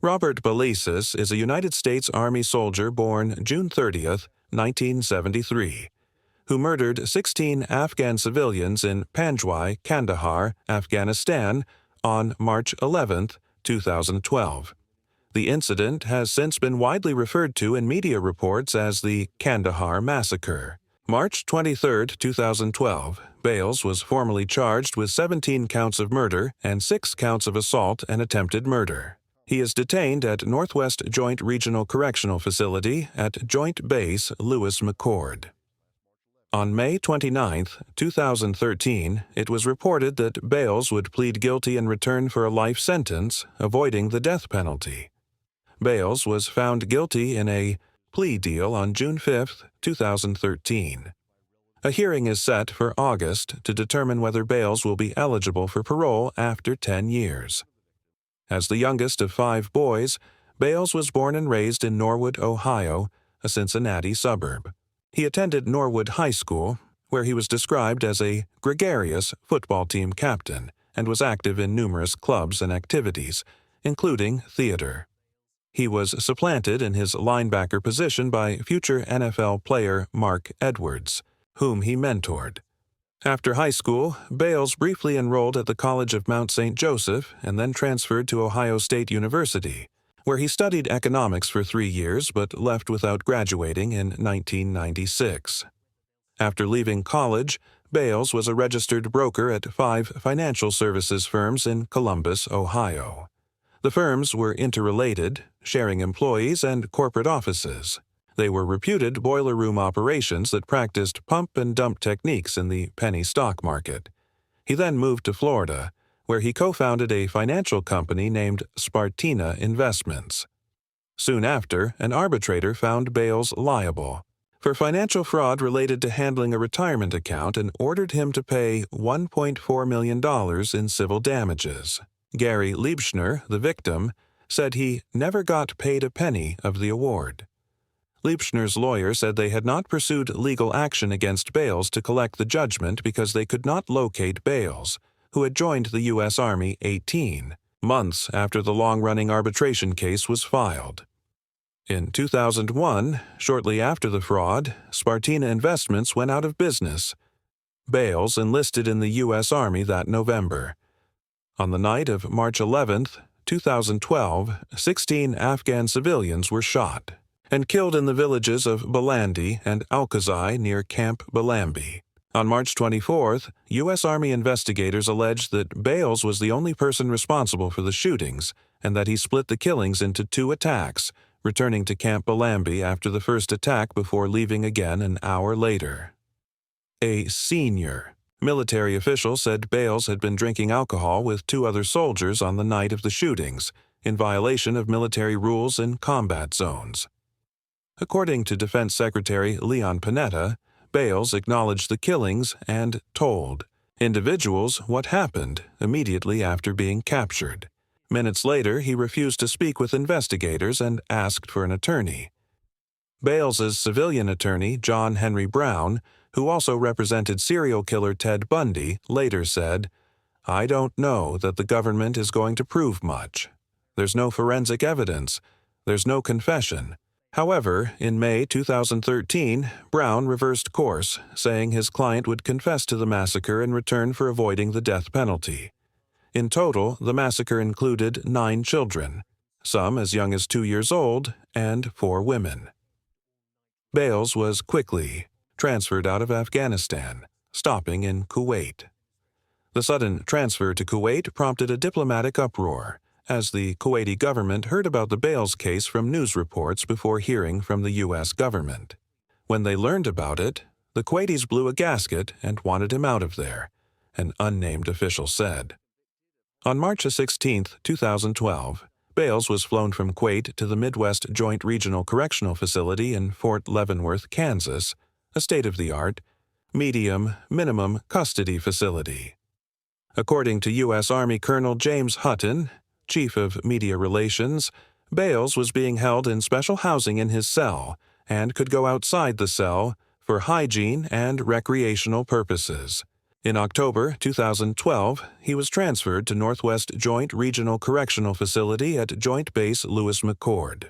Robert Bales is a United States Army soldier born June 30, 1973, who murdered 16 Afghan civilians in Panjwai, Kandahar, Afghanistan, on March 11, 2012. The incident has since been widely referred to in media reports as the Kandahar Massacre. March 23, 2012, Bales was formally charged with 17 counts of murder and 6 counts of assault and attempted murder. He is detained at Northwest Joint Regional Correctional Facility at Joint Base Lewis McChord. On May 29, 2013, it was reported that Bales would plead guilty in return for a life sentence, avoiding the death penalty. Bales was found guilty in a plea deal on June 5, 2013. A hearing is set for August to determine whether Bales will be eligible for parole after 10 years. As the youngest of 5 boys, Bales was born and raised in Norwood, Ohio, a Cincinnati suburb. He attended Norwood High School, where he was described as a gregarious football team captain and was active in numerous clubs and activities, including theater. He was supplanted in his linebacker position by future NFL player Mark Edwards, whom he mentored. After high school, Bales briefly enrolled at the College of Mount St. Joseph and then transferred to Ohio State University, where he studied economics for 3 years but left without graduating in 1996. After leaving college, Bales was a registered broker at 5 financial services firms in Columbus, Ohio. The firms were interrelated, sharing employees and corporate offices. They were reputed boiler room operations that practiced pump and dump techniques in the penny stock market. He then moved to Florida, where he co-founded a financial company named Spartina Investments. Soon after, an arbitrator found Bales liable for financial fraud related to handling a retirement account and ordered him to pay $1.4 million in civil damages. Gary Liebschner, the victim, said he never got paid a penny of the award. Liebschner's lawyer said they had not pursued legal action against Bales to collect the judgment because they could not locate Bales, who had joined the U.S. Army 18 months after the long-running arbitration case was filed. In 2001, shortly after the fraud, Spartina Investments went out of business. Bales enlisted in the U.S. Army that November. On the night of March 11, 2012, 16 Afghan civilians were shot and killed in the villages of Balandi and Alkazai near Camp Balambi. On March 24th, U.S. Army investigators alleged that Bales was the only person responsible for the shootings and that he split the killings into 2 attacks, returning to Camp Balambi after the first attack before leaving again an hour later. A senior military official said Bales had been drinking alcohol with 2 other soldiers on the night of the shootings, in violation of military rules in combat zones. According to Defense Secretary Leon Panetta, Bales acknowledged the killings and told individuals what happened immediately after being captured. Minutes later, he refused to speak with investigators and asked for an attorney. Bales's civilian attorney, John Henry Brown, who also represented serial killer Ted Bundy, later said, "I don't know that the government is going to prove much. There's no forensic evidence. There's no confession." However, in May 2013, Brown reversed course, saying his client would confess to the massacre in return for avoiding the death penalty. In total, the massacre included 9 children, some as young as 2 years old, and 4 women. Bales was quickly transferred out of Afghanistan, stopping in Kuwait. The sudden transfer to Kuwait prompted a diplomatic uproar, as the Kuwaiti government heard about the Bales case from news reports before hearing from the U.S. government. When they learned about it, the Kuwaitis blew a gasket and wanted him out of there, an unnamed official said. On March 16, 2012, Bales was flown from Kuwait to the Midwest Joint Regional Correctional Facility in Fort Leavenworth, Kansas, a state-of-the-art, minimum custody facility. According to U.S. Army Colonel James Hutton, Chief of Media Relations, Bales was being held in special housing in his cell and could go outside the cell for hygiene and recreational purposes. In October 2012, he was transferred to Northwest Joint Regional Correctional Facility at Joint Base Lewis McChord.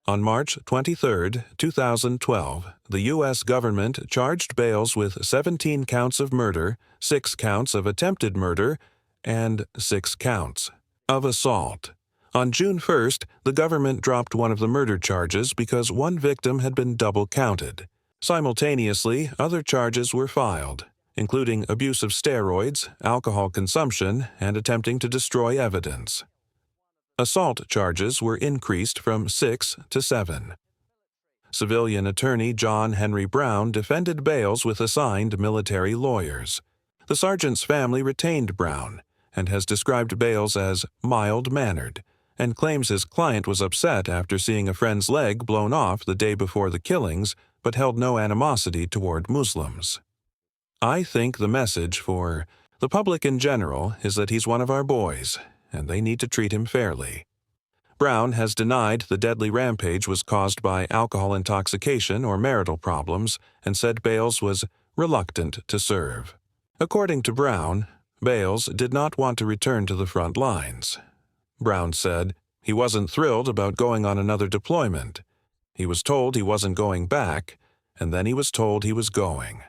On March 23, 2012, the U.S. government charged Bales with 17 counts of murder, 6 counts of attempted murder, and 6 counts of assault. On June 1st, the government dropped one of the murder charges because one victim had been double counted. Simultaneously, other charges were filed, including abuse of steroids, alcohol consumption, and attempting to destroy evidence. Assault charges were increased from 6 to 7. Civilian attorney John Henry Brown defended Bales with assigned military lawyers. The sergeant's family retained Brown and has described Bales as mild-mannered, and claims his client was upset after seeing a friend's leg blown off the day before the killings, but held no animosity toward Muslims. I think the message for the public in general is that he's one of our boys, and they need to treat him fairly. Brown has denied the deadly rampage was caused by alcohol intoxication or marital problems, and said Bales was reluctant to serve. According to Brown, Bales did not want to return to the front lines. Brown said he wasn't thrilled about going on another deployment. He was told he wasn't going back, and then he was told he was going.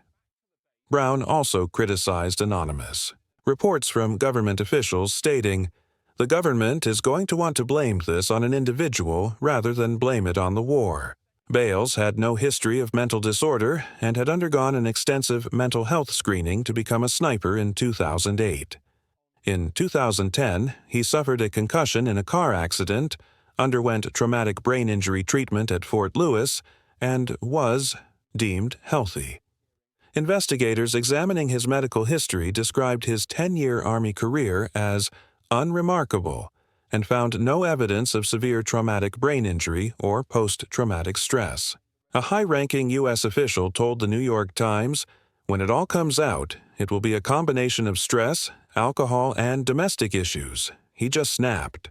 Brown also criticized Anonymous. Reports from government officials stating, "The government is going to want to blame this on an individual rather than blame it on the war." Bales had no history of mental disorder and had undergone an extensive mental health screening to become a sniper in 2008. In 2010, he suffered a concussion in a car accident, underwent traumatic brain injury treatment at Fort Lewis, and was deemed healthy. Investigators examining his medical history described his 10-year Army career as unremarkable and found no evidence of severe traumatic brain injury or post-traumatic stress. A high-ranking U.S. official told the New York Times, "When it all comes out, it will be a combination of stress, alcohol, and domestic issues. He just snapped."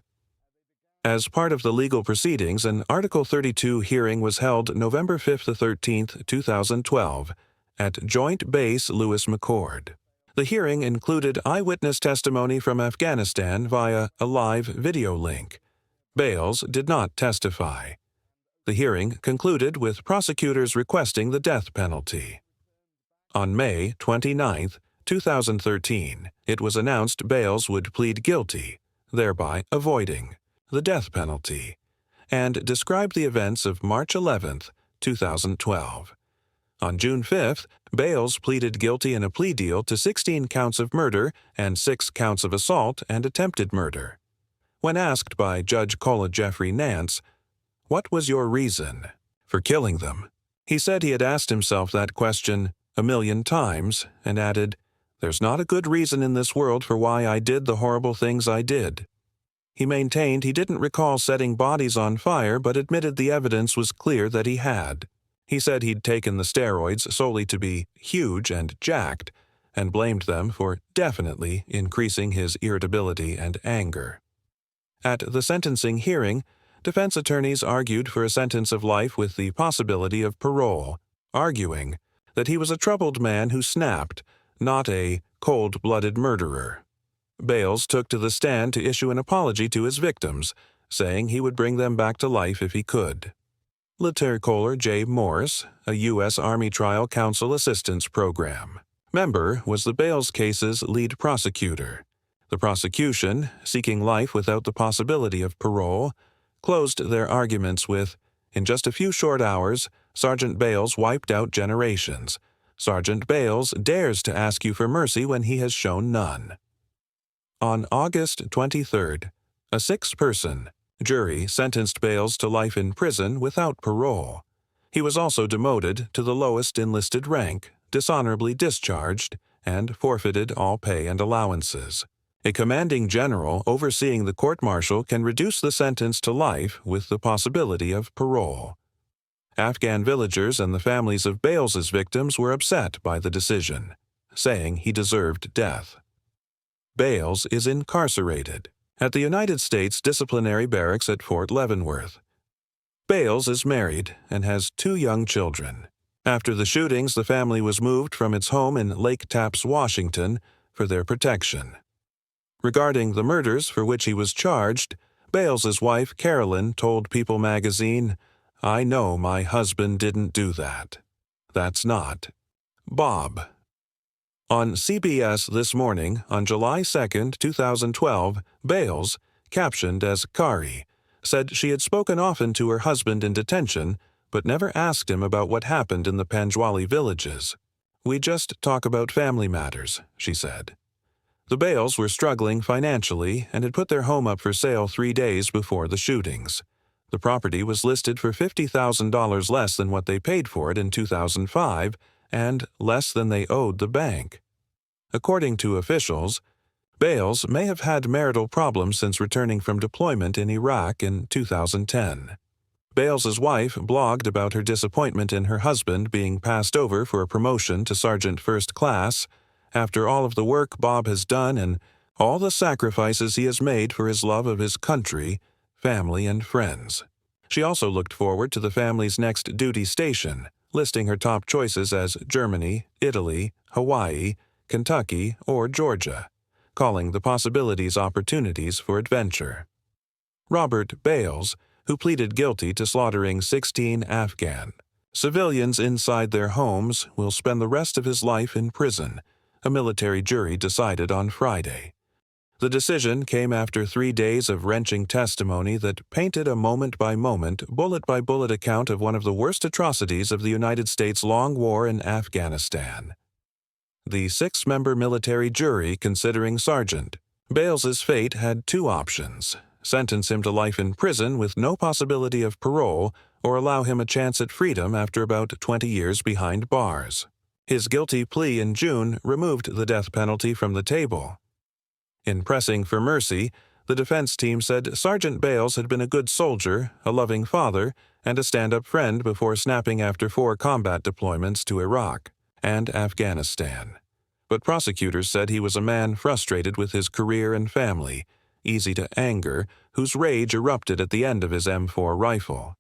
As part of the legal proceedings, an Article 32 hearing was held November 5 to 13, 2012, at Joint Base Lewis McChord. The hearing included eyewitness testimony from Afghanistan via a live video link. Bales did not testify. The hearing concluded with prosecutors requesting the death penalty. On May 29, 2013, it was announced Bales would plead guilty, thereby avoiding the death penalty, and described the events of March 11, 2012. On June 5, Bales pleaded guilty in a plea deal to 16 counts of murder and 6 counts of assault and attempted murder. When asked by Judge Cola Jeffrey Nance, "What was your reason for killing them?" he said he had asked himself that question a million times and added, "There's not a good reason in this world for why I did the horrible things I did." He maintained he didn't recall setting bodies on fire but admitted the evidence was clear that he had. He said he'd taken the steroids solely to be huge and jacked, and blamed them for definitely increasing his irritability and anger. At the sentencing hearing, defense attorneys argued for a sentence of life with the possibility of parole, arguing that he was a troubled man who snapped, not a cold-blooded murderer. Bales took to the stand to issue an apology to his victims, saying he would bring them back to life if he could. Lieutenant Colonel J. Morse, a U.S. Army Trial Counsel Assistance Program member, was the Bales case's lead prosecutor. The prosecution, seeking life without the possibility of parole, closed their arguments with, "In just a few short hours, Sergeant Bales wiped out generations. Sergeant Bales dares to ask you for mercy when he has shown none." On August 23, a 6-person jury sentenced Bales to life in prison without parole. He was also demoted to the lowest enlisted rank, dishonorably discharged, and forfeited all pay and allowances. A commanding general overseeing the court-martial can reduce the sentence to life with the possibility of parole. Afghan villagers and the families of Bales's victims were upset by the decision, saying he deserved death. Bales is incarcerated at the United States Disciplinary Barracks at Fort Leavenworth. Bales is married and has 2 young children. After the shootings, the family was moved from its home in Lake Tapps, Washington, for their protection. Regarding the murders for which he was charged, Bales's wife, Carolyn, told People magazine, "I know my husband didn't do that. That's not Bob." On CBS This Morning, on July 2, 2012, Bales, captioned as Kari, said she had spoken often to her husband in detention, but never asked him about what happened in the Panjwai villages. "We just talk about family matters," she said. The Bales were struggling financially and had put their home up for sale 3 days before the shootings. The property was listed for $50,000 less than what they paid for it in 2005 and less than they owed the bank. According to officials, Bales may have had marital problems since returning from deployment in Iraq in 2010. Bales's wife blogged about her disappointment in her husband being passed over for a promotion to Sergeant First Class after all of the work Bob has done and all the sacrifices he has made for his love of his country, family, and friends. She also looked forward to the family's next duty station, listing her top choices as Germany, Italy, Hawaii, Kentucky, or Georgia, calling the possibilities opportunities for adventure. Robert Bales, who pleaded guilty to slaughtering 16 Afghan civilians inside their homes, will spend the rest of his life in prison, a military jury decided on Friday. The decision came after 3 days of wrenching testimony that painted a moment-by-moment, bullet-by-bullet account of one of the worst atrocities of the United States' long war in Afghanistan. The 6-member military jury considering Sergeant Bales's fate had 2 options: sentence him to life in prison with no possibility of parole, or allow him a chance at freedom after about 20 years behind bars. His guilty plea in June removed the death penalty from the table. In pressing for mercy, the defense team said Sergeant Bales had been a good soldier, a loving father, and a stand-up friend before snapping after 4 combat deployments to Iraq and Afghanistan. But prosecutors said he was a man frustrated with his career and family, easy to anger, whose rage erupted at the end of his M4 rifle.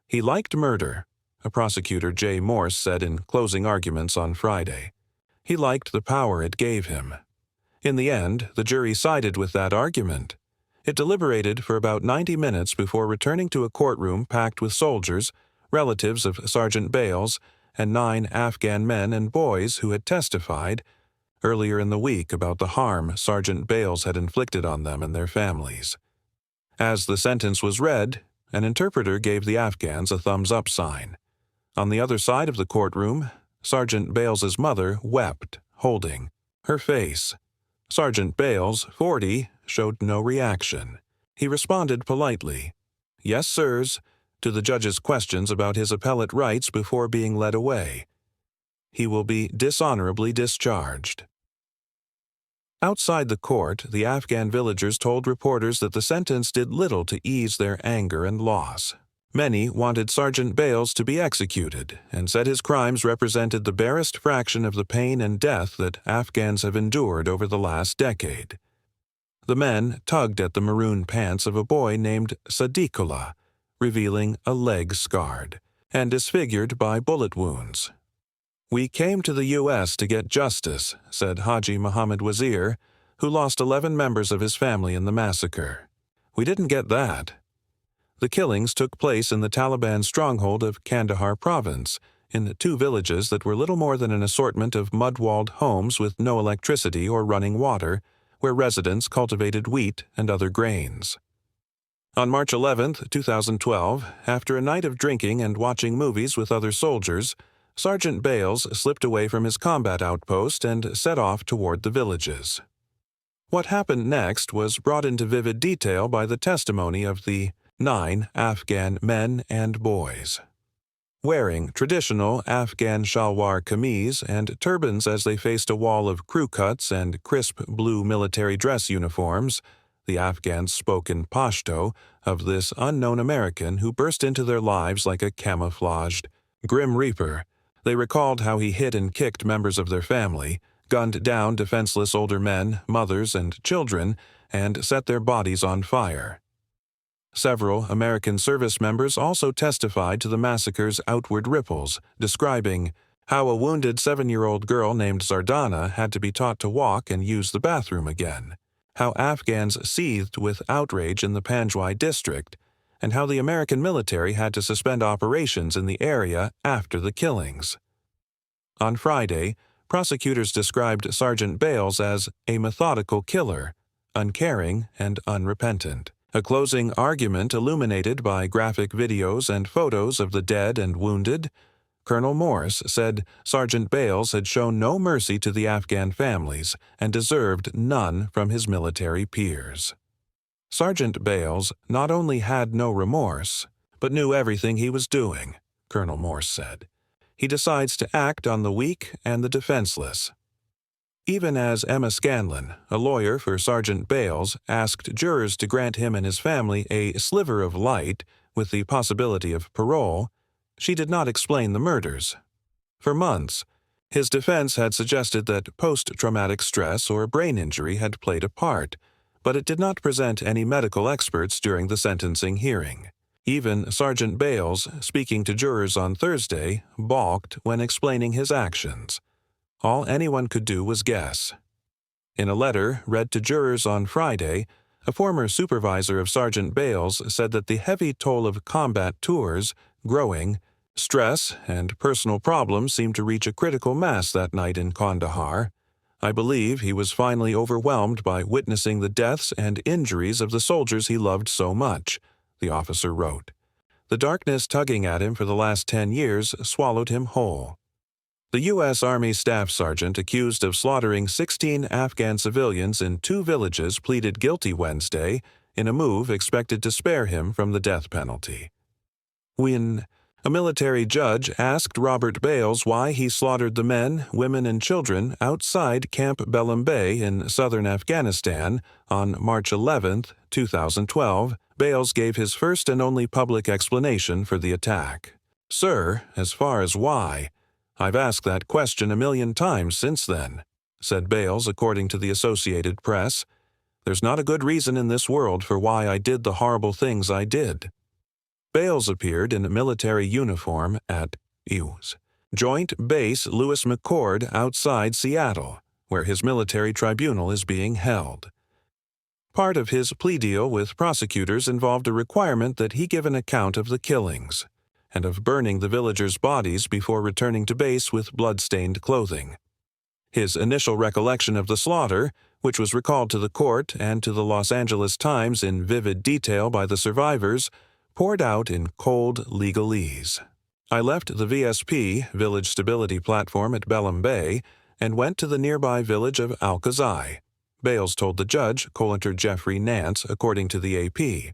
He liked murder, a prosecutor, Jay Morse, said in closing arguments on Friday. He liked the power it gave him. In the end, the jury sided with that argument. It deliberated for about 90 minutes before returning to a courtroom packed with soldiers, relatives of Sergeant Bales, and 9 Afghan men and boys who had testified earlier in the week about the harm Sergeant Bales had inflicted on them and their families. As the sentence was read, an interpreter gave the Afghans a thumbs-up sign. On the other side of the courtroom, Sergeant Bales's mother wept, holding her face. Sergeant Bales, 40, showed no reaction. He responded politely, "Yes, sirs," to the judge's questions about his appellate rights before being led away. He will be dishonorably discharged. Outside the court, the Afghan villagers told reporters that the sentence did little to ease their anger and loss. Many wanted Sergeant Bales to be executed and said his crimes represented the barest fraction of the pain and death that Afghans have endured over the last decade. The men tugged at the maroon pants of a boy named Sadiqullah, revealing a leg scarred and disfigured by bullet wounds. "We came to the U.S. to get justice," said Haji Muhammad Wazir, who lost 11 members of his family in the massacre. "We didn't get that." The killings took place in the Taliban stronghold of Kandahar province, in 2 villages that were little more than an assortment of mud-walled homes with no electricity or running water, where residents cultivated wheat and other grains. On March 11, 2012, after a night of drinking and watching movies with other soldiers, Sergeant Bales slipped away from his combat outpost and set off toward the villages. What happened next was brought into vivid detail by the testimony of the 9 Afghan men and boys. Wearing traditional Afghan shalwar kameez and turbans as they faced a wall of crew cuts and crisp blue military dress uniforms, the Afghans spoke in Pashto of this unknown American who burst into their lives like a camouflaged Grim Reaper. They recalled how he hit and kicked members of their family, gunned down defenseless older men, mothers, and children, and set their bodies on fire. Several American service members also testified to the massacre's outward ripples, describing how a wounded 7-year-old girl named Zardana had to be taught to walk and use the bathroom again, how Afghans seethed with outrage in the Panjwai district, and how the American military had to suspend operations in the area after the killings. On Friday, prosecutors described Sergeant Bales as a methodical killer, uncaring and unrepentant. A closing argument illuminated by graphic videos and photos of the dead and wounded, Colonel Morse said Sergeant Bales had shown no mercy to the Afghan families and deserved none from his military peers. Sergeant Bales not only had no remorse, but knew everything he was doing, Colonel Morse said. He decides to act on the weak and the defenseless. Even as Emma Scanlon, a lawyer for Sergeant Bales, asked jurors to grant him and his family a sliver of light with the possibility of parole, she did not explain the murders. For months, his defense had suggested that post-traumatic stress or brain injury had played a part, but it did not present any medical experts during the sentencing hearing. Even Sergeant Bales, speaking to jurors on Thursday, balked when explaining his actions. All anyone could do was guess. In a letter read to jurors on Friday, a former supervisor of Sergeant Bales said that the heavy toll of combat tours, growing, stress, and personal problems seemed to reach a critical mass that night in Kandahar. I believe he was finally overwhelmed by witnessing the deaths and injuries of the soldiers he loved so much, the officer wrote. The darkness tugging at him for the last 10 years swallowed him whole. The U.S. Army Staff Sergeant accused of slaughtering 16 Afghan civilians in 2 villages pleaded guilty Wednesday in a move expected to spare him from the death penalty. When a military judge asked Robert Bales why he slaughtered the men, women, and children outside Camp Belem Bay in southern Afghanistan on March 11, 2012, Bales gave his first and only public explanation for the attack. "Sir, as far as why, I've asked that question 1,000,000 times since then," said Bales, according to the Associated Press. "There's not a good reason in this world for why I did the horrible things I did." Bales appeared in a military uniform at Joint Base Lewis McChord outside Seattle, where his military tribunal is being held. Part of his plea deal with prosecutors involved a requirement that he give an account of the killings and of burning the villagers' bodies before returning to base with blood-stained clothing. His initial recollection of the slaughter, which was recalled to the court and to the Los Angeles Times in vivid detail by the survivors, poured out in cold legalese. "I left the VSP, Village Stability Platform at Belem Bay, and went to the nearby village of Al-Qazai," Bales told the judge, Colator Jeffrey Nance, according to the AP.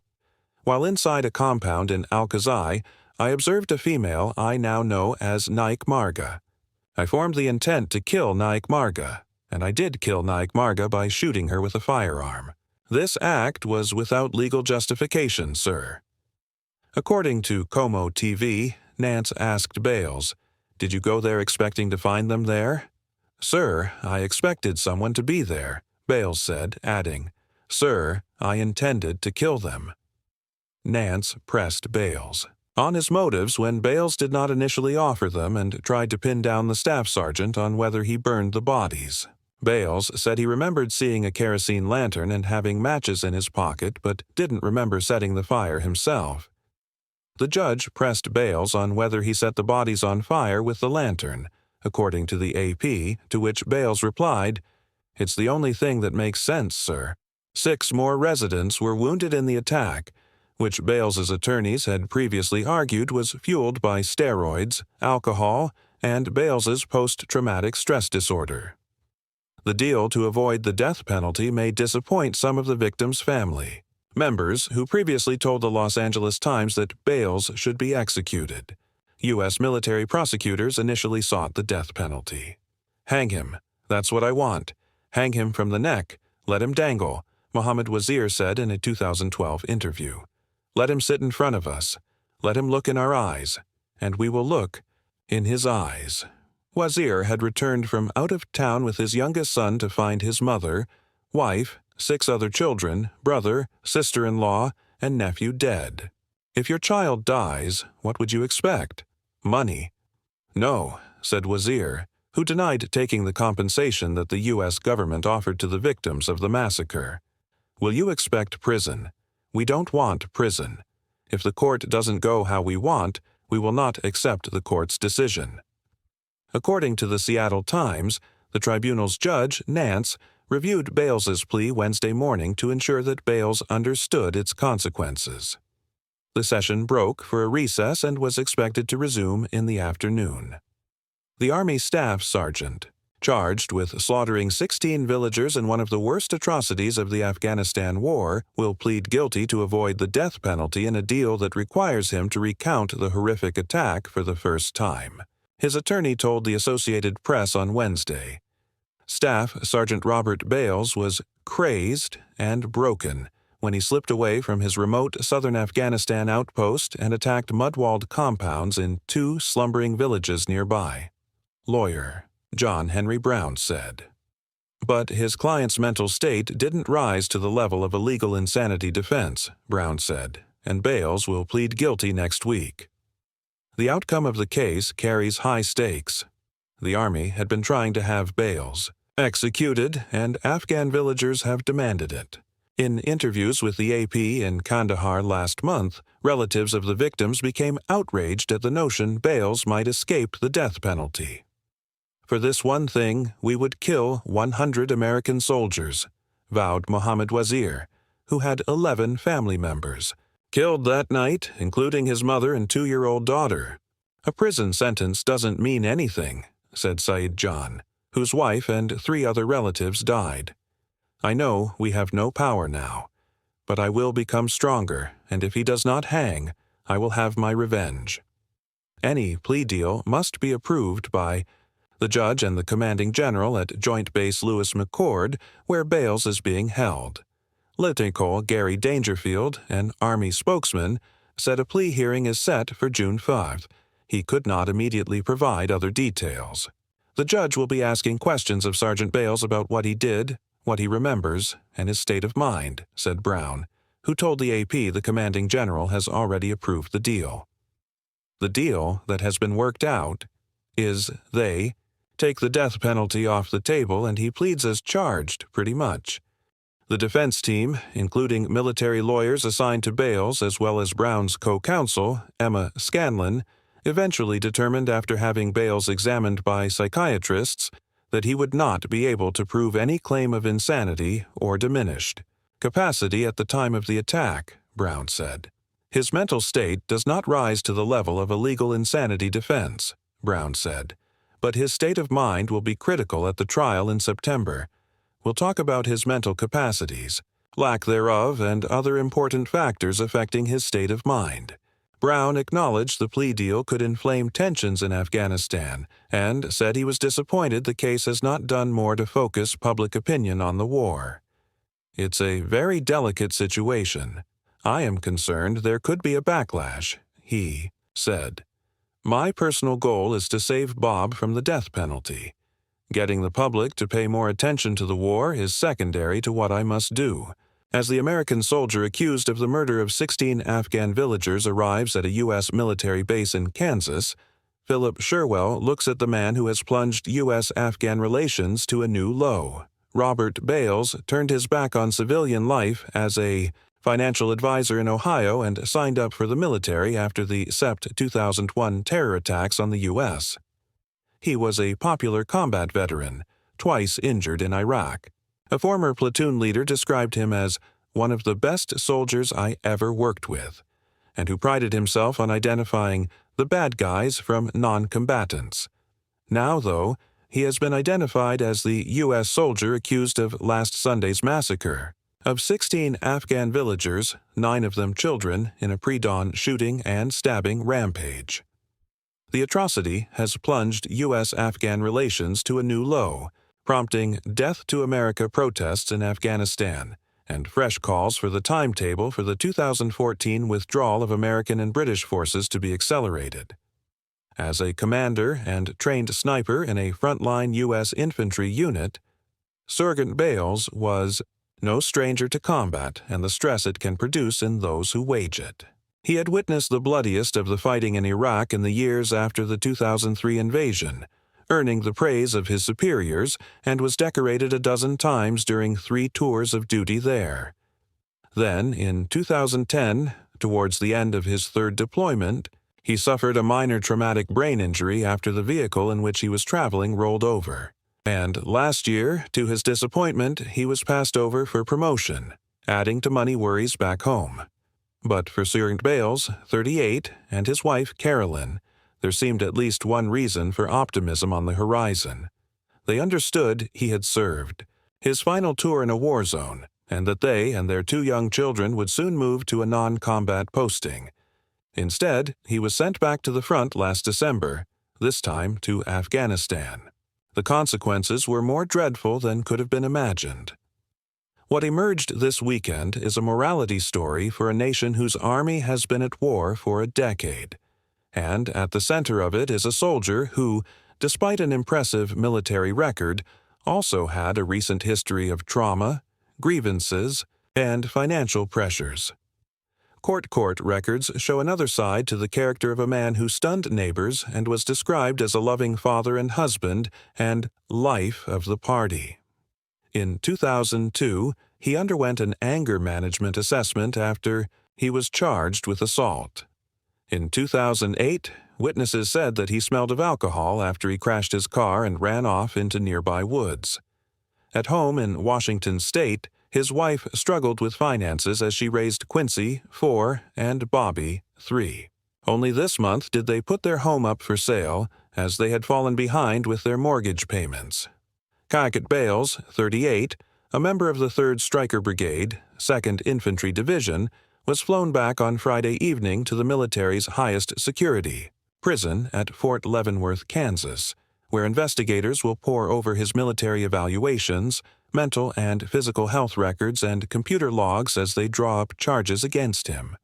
"While inside a compound in Al-Qazai, I observed a female I now know as Naik Marga. I formed the intent to kill Naik Marga, and I did kill Naik Marga by shooting her with a firearm. This act was without legal justification, sir." According to Como TV, Nance asked Bales, "Did you go there expecting to find them there?" "Sir, I expected someone to be there," Bales said, adding, "Sir, I intended to kill them." Nance pressed Bales on his motives when Bales did not initially offer them and tried to pin down the staff sergeant on whether he burned the bodies. Bales said he remembered seeing a kerosene lantern and having matches in his pocket, but didn't remember setting the fire himself. The judge pressed Bales on whether he set the bodies on fire with the lantern, according to the AP, to which Bales replied, "It's the only thing that makes sense, sir." 6 more residents were wounded in the attack, which Bales's attorneys had previously argued was fueled by steroids, alcohol, and Bales's post-traumatic stress disorder. The deal to avoid the death penalty may disappoint some of the victims' family members who previously told the Los Angeles Times that Bales should be executed. U.S. military prosecutors initially sought the death penalty. "Hang him. That's what I want. Hang him from the neck. Let him dangle," Mohammed Wazir said in a 2012 interview. "Let him sit in front of us. Let him look in our eyes, and we will look in his eyes." Wazir had returned from out of town with his youngest son to find his mother, wife, 6 other children, brother, sister-in-law, and nephew dead. If your child dies, what would you expect? Money. No, said Wazir, who denied taking the compensation that the U.S. government offered to the victims of the massacre. Will you expect prison? We don't want prison. If the court doesn't go how we want, we will not accept the court's decision. According to the Seattle Times, the tribunal's judge, Nance, reviewed Bales's plea Wednesday morning to ensure that Bales understood its consequences. The session broke for a recess and was expected to resume in the afternoon. The Army Staff Sergeant, charged with slaughtering 16 villagers in one of the worst atrocities of the Afghanistan War, will plead guilty to avoid the death penalty in a deal that requires him to recount the horrific attack for the first time. His attorney told the Associated Press on Wednesday. Staff Sergeant Robert Bales was crazed and broken when he slipped away from his remote southern Afghanistan outpost and attacked mud-walled compounds in 2 slumbering villages nearby. Lawyer John Henry Brown said. But his client's mental state didn't rise to the level of a legal insanity defense, Brown said, and Bales will plead guilty next week. The outcome of the case carries high stakes. The Army had been trying to have Bales executed, and Afghan villagers have demanded it. In interviews with the AP in Kandahar last month, relatives of the victims became outraged at the notion Bales might escape the death penalty. For this one thing, we would kill 100 American soldiers, vowed Mohammed Wazir, who had 11 family members, killed that night, including his mother and 2-year-old daughter. A prison sentence doesn't mean anything, said Saeed John, whose wife and 3 other relatives died. I know we have no power now, but I will become stronger, and if he does not hang, I will have my revenge. Any plea deal must be approved by the judge and the commanding general at Joint Base Lewis McChord, where Bales is being held. Lieutenant Gary Dangerfield, an Army spokesman, said a plea hearing is set for June 5th. He could not immediately provide other details. The judge will be asking questions of Sergeant Bales about what he did, what he remembers, and his state of mind, said Brown, who told the AP the commanding general has already approved the deal. The deal that has been worked out is they take the death penalty off the table and he pleads as charged, pretty much. The defense team, including military lawyers assigned to Bales as well as Brown's co-counsel, Emma Scanlon, eventually determined after having Bales examined by psychiatrists that he would not be able to prove any claim of insanity or diminished capacity at the time of the attack, Brown said. His mental state does not rise to the level of a legal insanity defense, Brown said, but his state of mind will be critical at the trial in September. We'll talk about his mental capacities, lack thereof, and other important factors affecting his state of mind. Brown acknowledged the plea deal could inflame tensions in Afghanistan and said he was disappointed the case has not done more to focus public opinion on the war. It's a very delicate situation. I am concerned there could be a backlash, he said. My personal goal is to save Bob from the death penalty. Getting the public to pay more attention to the war is secondary to what I must do. As the American soldier accused of the murder of 16 Afghan villagers arrives at a U.S. military base in Kansas, Philip Sherwell looks at the man who has plunged U.S.-Afghan relations to a new low. Robert Bales turned his back on civilian life as a financial advisor in Ohio and signed up for the military after the Sept 2001 terror attacks on the U.S. He was a popular combat veteran, twice injured in Iraq. A former platoon leader described him as one of the best soldiers I ever worked with, and who prided himself on identifying the bad guys from non-combatants. Now, though, he has been identified as the U.S. soldier accused of last Sunday's massacre of 16 Afghan villagers, 9 of them children, in a pre-dawn shooting and stabbing rampage. The atrocity has plunged U.S.-Afghan relations to a new low, prompting Death to America protests in Afghanistan and fresh calls for the timetable for the 2014 withdrawal of American and British forces to be accelerated. As a commander and trained sniper in a frontline U.S. infantry unit, Sergeant Bales was no stranger to combat and the stress it can produce in those who wage it. He had witnessed the bloodiest of the fighting in Iraq in the years after the 2003 invasion, earning the praise of his superiors, and was decorated a dozen times during 3 tours of duty there. Then, in 2010, towards the end of his 3rd deployment, he suffered a minor traumatic brain injury after the vehicle in which he was traveling rolled over. And last year, to his disappointment, he was passed over for promotion, adding to money worries back home. But for Sergeant Bales, 38, and his wife, Carolyn, there seemed at least one reason for optimism on the horizon. They understood he had served, his final tour in a war zone, and that they and their 2 young children would soon move to a non-combat posting. Instead, he was sent back to the front last December, this time to Afghanistan. The consequences were more dreadful than could have been imagined. What emerged this weekend is a morality story for a nation whose army has been at war for a decade. And at the center of it is a soldier who, despite an impressive military record, also had a recent history of trauma, grievances, and financial pressures. Court records show another side to the character of a man who stunned neighbors and was described as a loving father and husband and life of the party. In 2002, he underwent an anger management assessment after he was charged with assault. In 2008, witnesses said that he smelled of alcohol after he crashed his car and ran off into nearby woods. At home in Washington State, his wife struggled with finances as she raised Quincy, 4, and Bobby, 3. Only this month did they put their home up for sale, as they had fallen behind with their mortgage payments. Cadet Bales, 38, a member of the 3rd Stryker Brigade, 2nd Infantry Division, was flown back on Friday evening to the military's highest security prison at Fort Leavenworth, Kansas, where investigators will pore over his military evaluations, mental and physical health records, and computer logs as they draw up charges against him.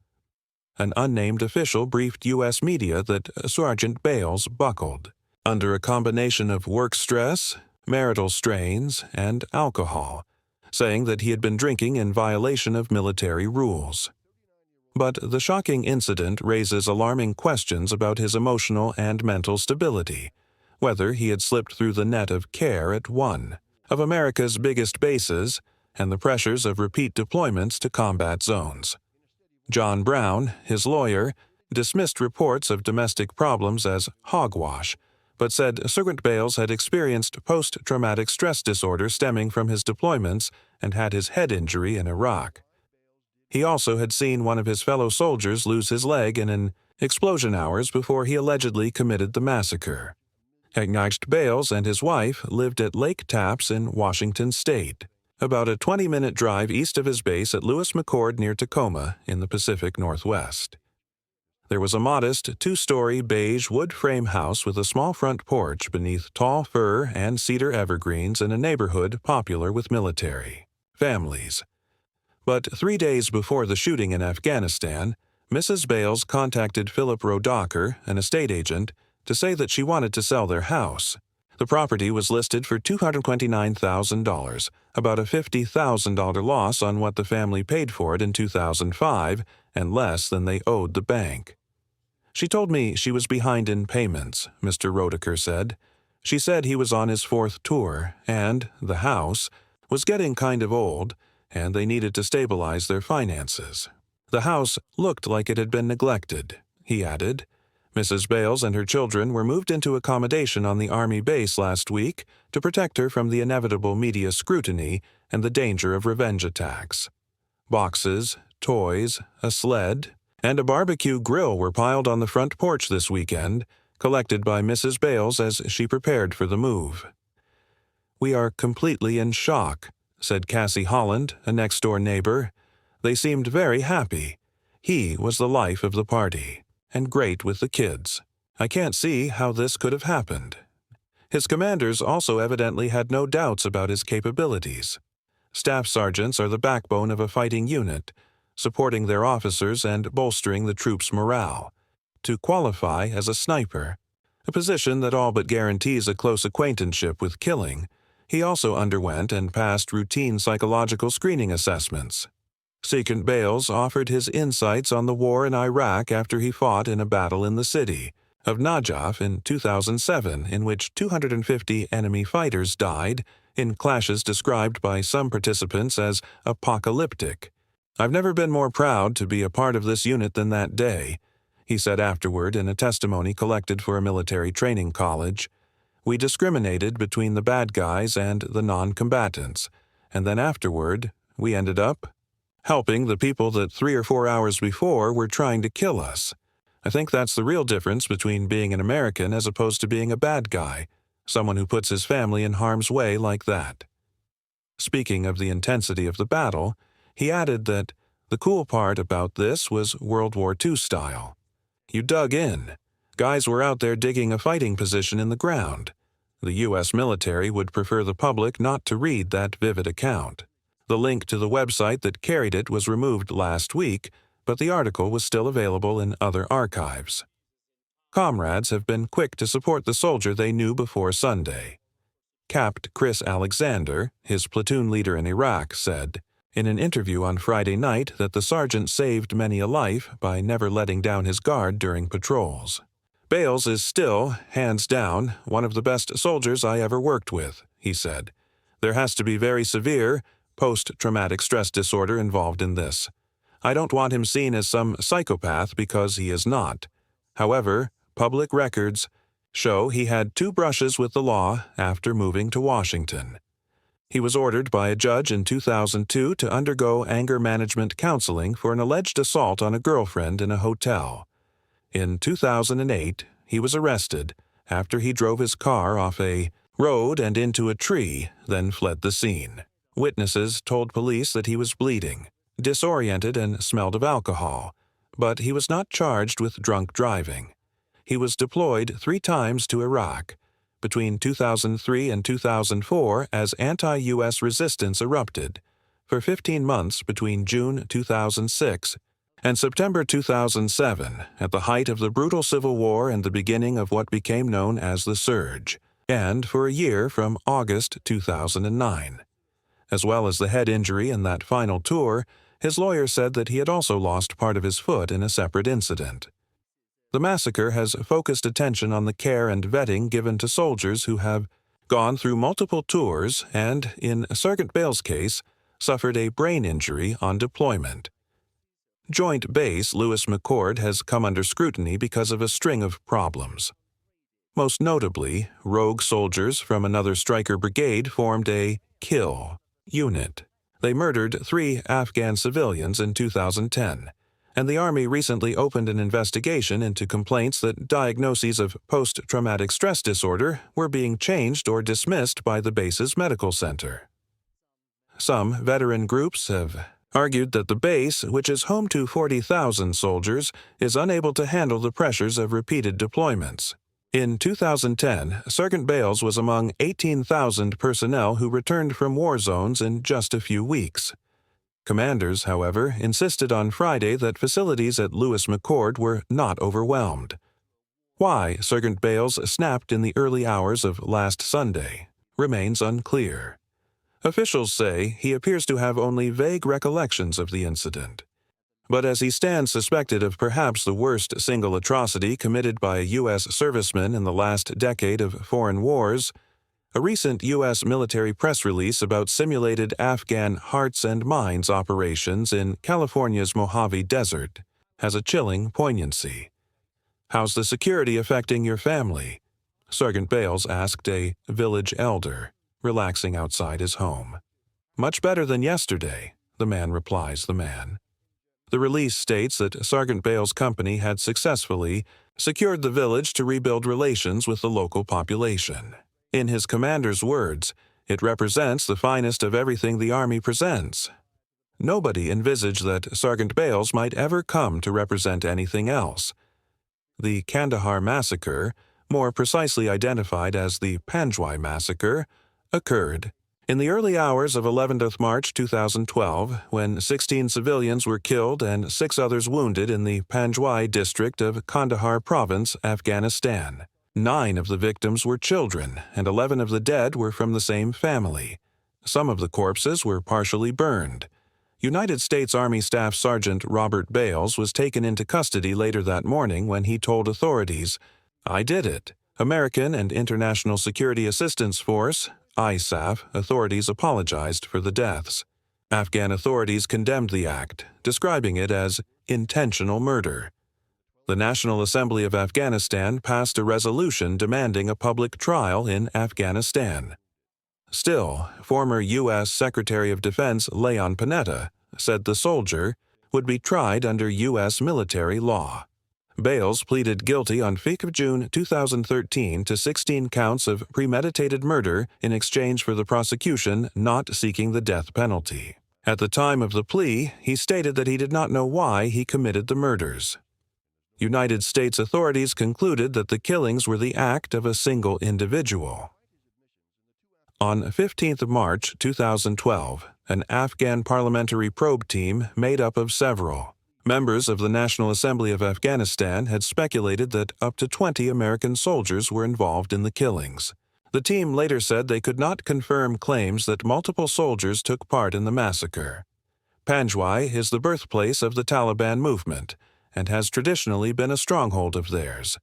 An unnamed official briefed U.S. media that Sergeant Bales buckled under a combination of work stress, marital strains, and alcohol, saying that he had been drinking in violation of military rules. But the shocking incident raises alarming questions about his emotional and mental stability, whether he had slipped through the net of care at one of America's biggest bases and the pressures of repeat deployments to combat zones. John Brown, his lawyer, dismissed reports of domestic problems as hogwash, but said Sergeant Bales had experienced post-traumatic stress disorder stemming from his deployments and had his head injury in Iraq. He also had seen one of his fellow soldiers lose his leg in an explosion hours before he allegedly committed the massacre. Acknowledged Bales and his wife lived at Lake Tapps in Washington State, about a 20-minute drive east of his base at Lewis McChord near Tacoma in the Pacific Northwest. There was a modest 2-story beige wood frame house with a small front porch beneath tall fir and cedar evergreens in a neighborhood popular with military families. But 3 days before the shooting in Afghanistan, Mrs. Bales contacted Philip Rodacker, an estate agent, to say that she wanted to sell their house. The property was listed for $229,000, about a $50,000 loss on what the family paid for it in 2005, and less than they owed the bank. She told me she was behind in payments, Mr. Rodacker said. She said he was on his 4th tour, and the house was getting kind of old, and they needed to stabilize their finances. The house looked like it had been neglected, he added. Mrs. Bales and her children were moved into accommodation on the Army base last week to protect her from the inevitable media scrutiny and the danger of revenge attacks. Boxes, toys, a sled, and a barbecue grill were piled on the front porch this weekend, collected by Mrs. Bales as she prepared for the move. "We are completely in shock," said Cassie Holland, a next-door neighbor. "They seemed very happy. He was the life of the party, and great with the kids. I can't see how this could have happened." His commanders also evidently had no doubts about his capabilities. Staff sergeants are the backbone of a fighting unit, supporting their officers and bolstering the troops' morale. To qualify as a sniper, a position that all but guarantees a close acquaintanceship with killing, He also underwent and passed routine psychological screening assessments. Sergeant Bales offered his insights on the war in Iraq after he fought in a battle in the city of Najaf in 2007, in which 250 enemy fighters died in clashes described by some participants as apocalyptic. "I've never been more proud to be a part of this unit than that day," he said afterward in a testimony collected for a military training college. "We discriminated between the bad guys and the non-combatants, and then afterward, we ended up helping the people that 3 or 4 hours before were trying to kill us. I think that's the real difference between being an American as opposed to being a bad guy, someone who puts his family in harm's way like that." Speaking of the intensity of the battle, he added that the cool part about this was World War II style. "You dug in. Guys were out there digging a fighting position in the ground. The U.S. military would prefer the public not to read that vivid account. The link to the website that carried it was removed last week, but the article was still available in other archives." Comrades have been quick to support the soldier they knew before Sunday. Capt. Chris Alexander, his platoon leader in Iraq, said in an interview on Friday night that the sergeant saved many a life by never letting down his guard during patrols. "Bales is still, hands down, one of the best soldiers I ever worked with," he said. "There has to be very severe post-traumatic stress disorder involved in this. I don't want him seen as some psychopath because he is not. However, public records show he had 2 brushes with the law after moving to Washington. He was ordered by a judge in 2002 to undergo anger management counseling for an alleged assault on a girlfriend in a hotel. In 2008, he was arrested after he drove his car off a road and into a tree, then fled the scene. Witnesses told police that he was bleeding, disoriented, and smelled of alcohol, but he was not charged with drunk driving. He was deployed 3 times to Iraq between 2003 and 2004 as anti-U.S. resistance erupted, for 15 months between June 2006 and September 2007, at the height of the brutal Civil War and the beginning of what became known as the Surge, and for a year from August 2009. As well as the head injury in that final tour, his lawyer said that he had also lost part of his foot in a separate incident. The massacre has focused attention on the care and vetting given to soldiers who have gone through multiple tours and, in Sergeant Bales' case, suffered a brain injury on deployment. Joint Base Lewis McChord has come under scrutiny because of a string of problems. Most notably, rogue soldiers from another striker brigade formed a kill unit. They murdered 3 Afghan civilians in 2010, and the Army recently opened an investigation into complaints that diagnoses of post-traumatic stress disorder were being changed or dismissed by the base's medical center. Some veteran groups have argued that the base, which is home to 40,000 soldiers, is unable to handle the pressures of repeated deployments. In 2010, Sergeant Bales was among 18,000 personnel who returned from war zones in just a few weeks. Commanders, however, insisted on Friday that facilities at Lewis McChord were not overwhelmed. Why Sergeant Bales snapped in the early hours of last Sunday remains unclear. Officials say he appears to have only vague recollections of the incident. But as he stands suspected of perhaps the worst single atrocity committed by a U.S. serviceman in the last decade of foreign wars, a recent U.S. military press release about simulated Afghan hearts and minds operations in California's Mojave Desert has a chilling poignancy. "How's the security affecting your family?" Sergeant Bales asked a village elder, relaxing outside his home. "Much better than yesterday," the man replies. The release states that Sergeant Bales' company had successfully secured the village to rebuild relations with the local population. In his commander's words, "It represents the finest of everything the Army presents." Nobody envisaged that Sergeant Bales might ever come to represent anything else. The Kandahar Massacre, more precisely identified as the Panjwai Massacre, occurred in the early hours of 11th March 2012, when 16 civilians were killed and 6 others wounded in the Panjwai district of Kandahar Province, Afghanistan. 9 of the victims were children, and 11 of the dead were from the same family. Some of the corpses were partially burned. United States Army Staff Sergeant Robert Bales was taken into custody later that morning when he told authorities, "I did it." American and International Security Assistance Force, ISAF, authorities apologized for the deaths. Afghan authorities condemned the act, describing it as intentional murder. The National Assembly of Afghanistan passed a resolution demanding a public trial in Afghanistan. Still, former U.S. Secretary of Defense Leon Panetta said the soldier would be tried under U.S. military law. Bales pleaded guilty on 5 June 2013 to 16 counts of premeditated murder in exchange for the prosecution not seeking the death penalty. At the time of the plea, he stated that he did not know why he committed the murders. United States authorities concluded that the killings were the act of a single individual. On 15 March 2012, an Afghan parliamentary probe team made up of several members of the National Assembly of Afghanistan had speculated that up to 20 American soldiers were involved in the killings. The team later said they could not confirm claims that multiple soldiers took part in the massacre. Panjwai is the birthplace of the Taliban movement and has traditionally been a stronghold of theirs.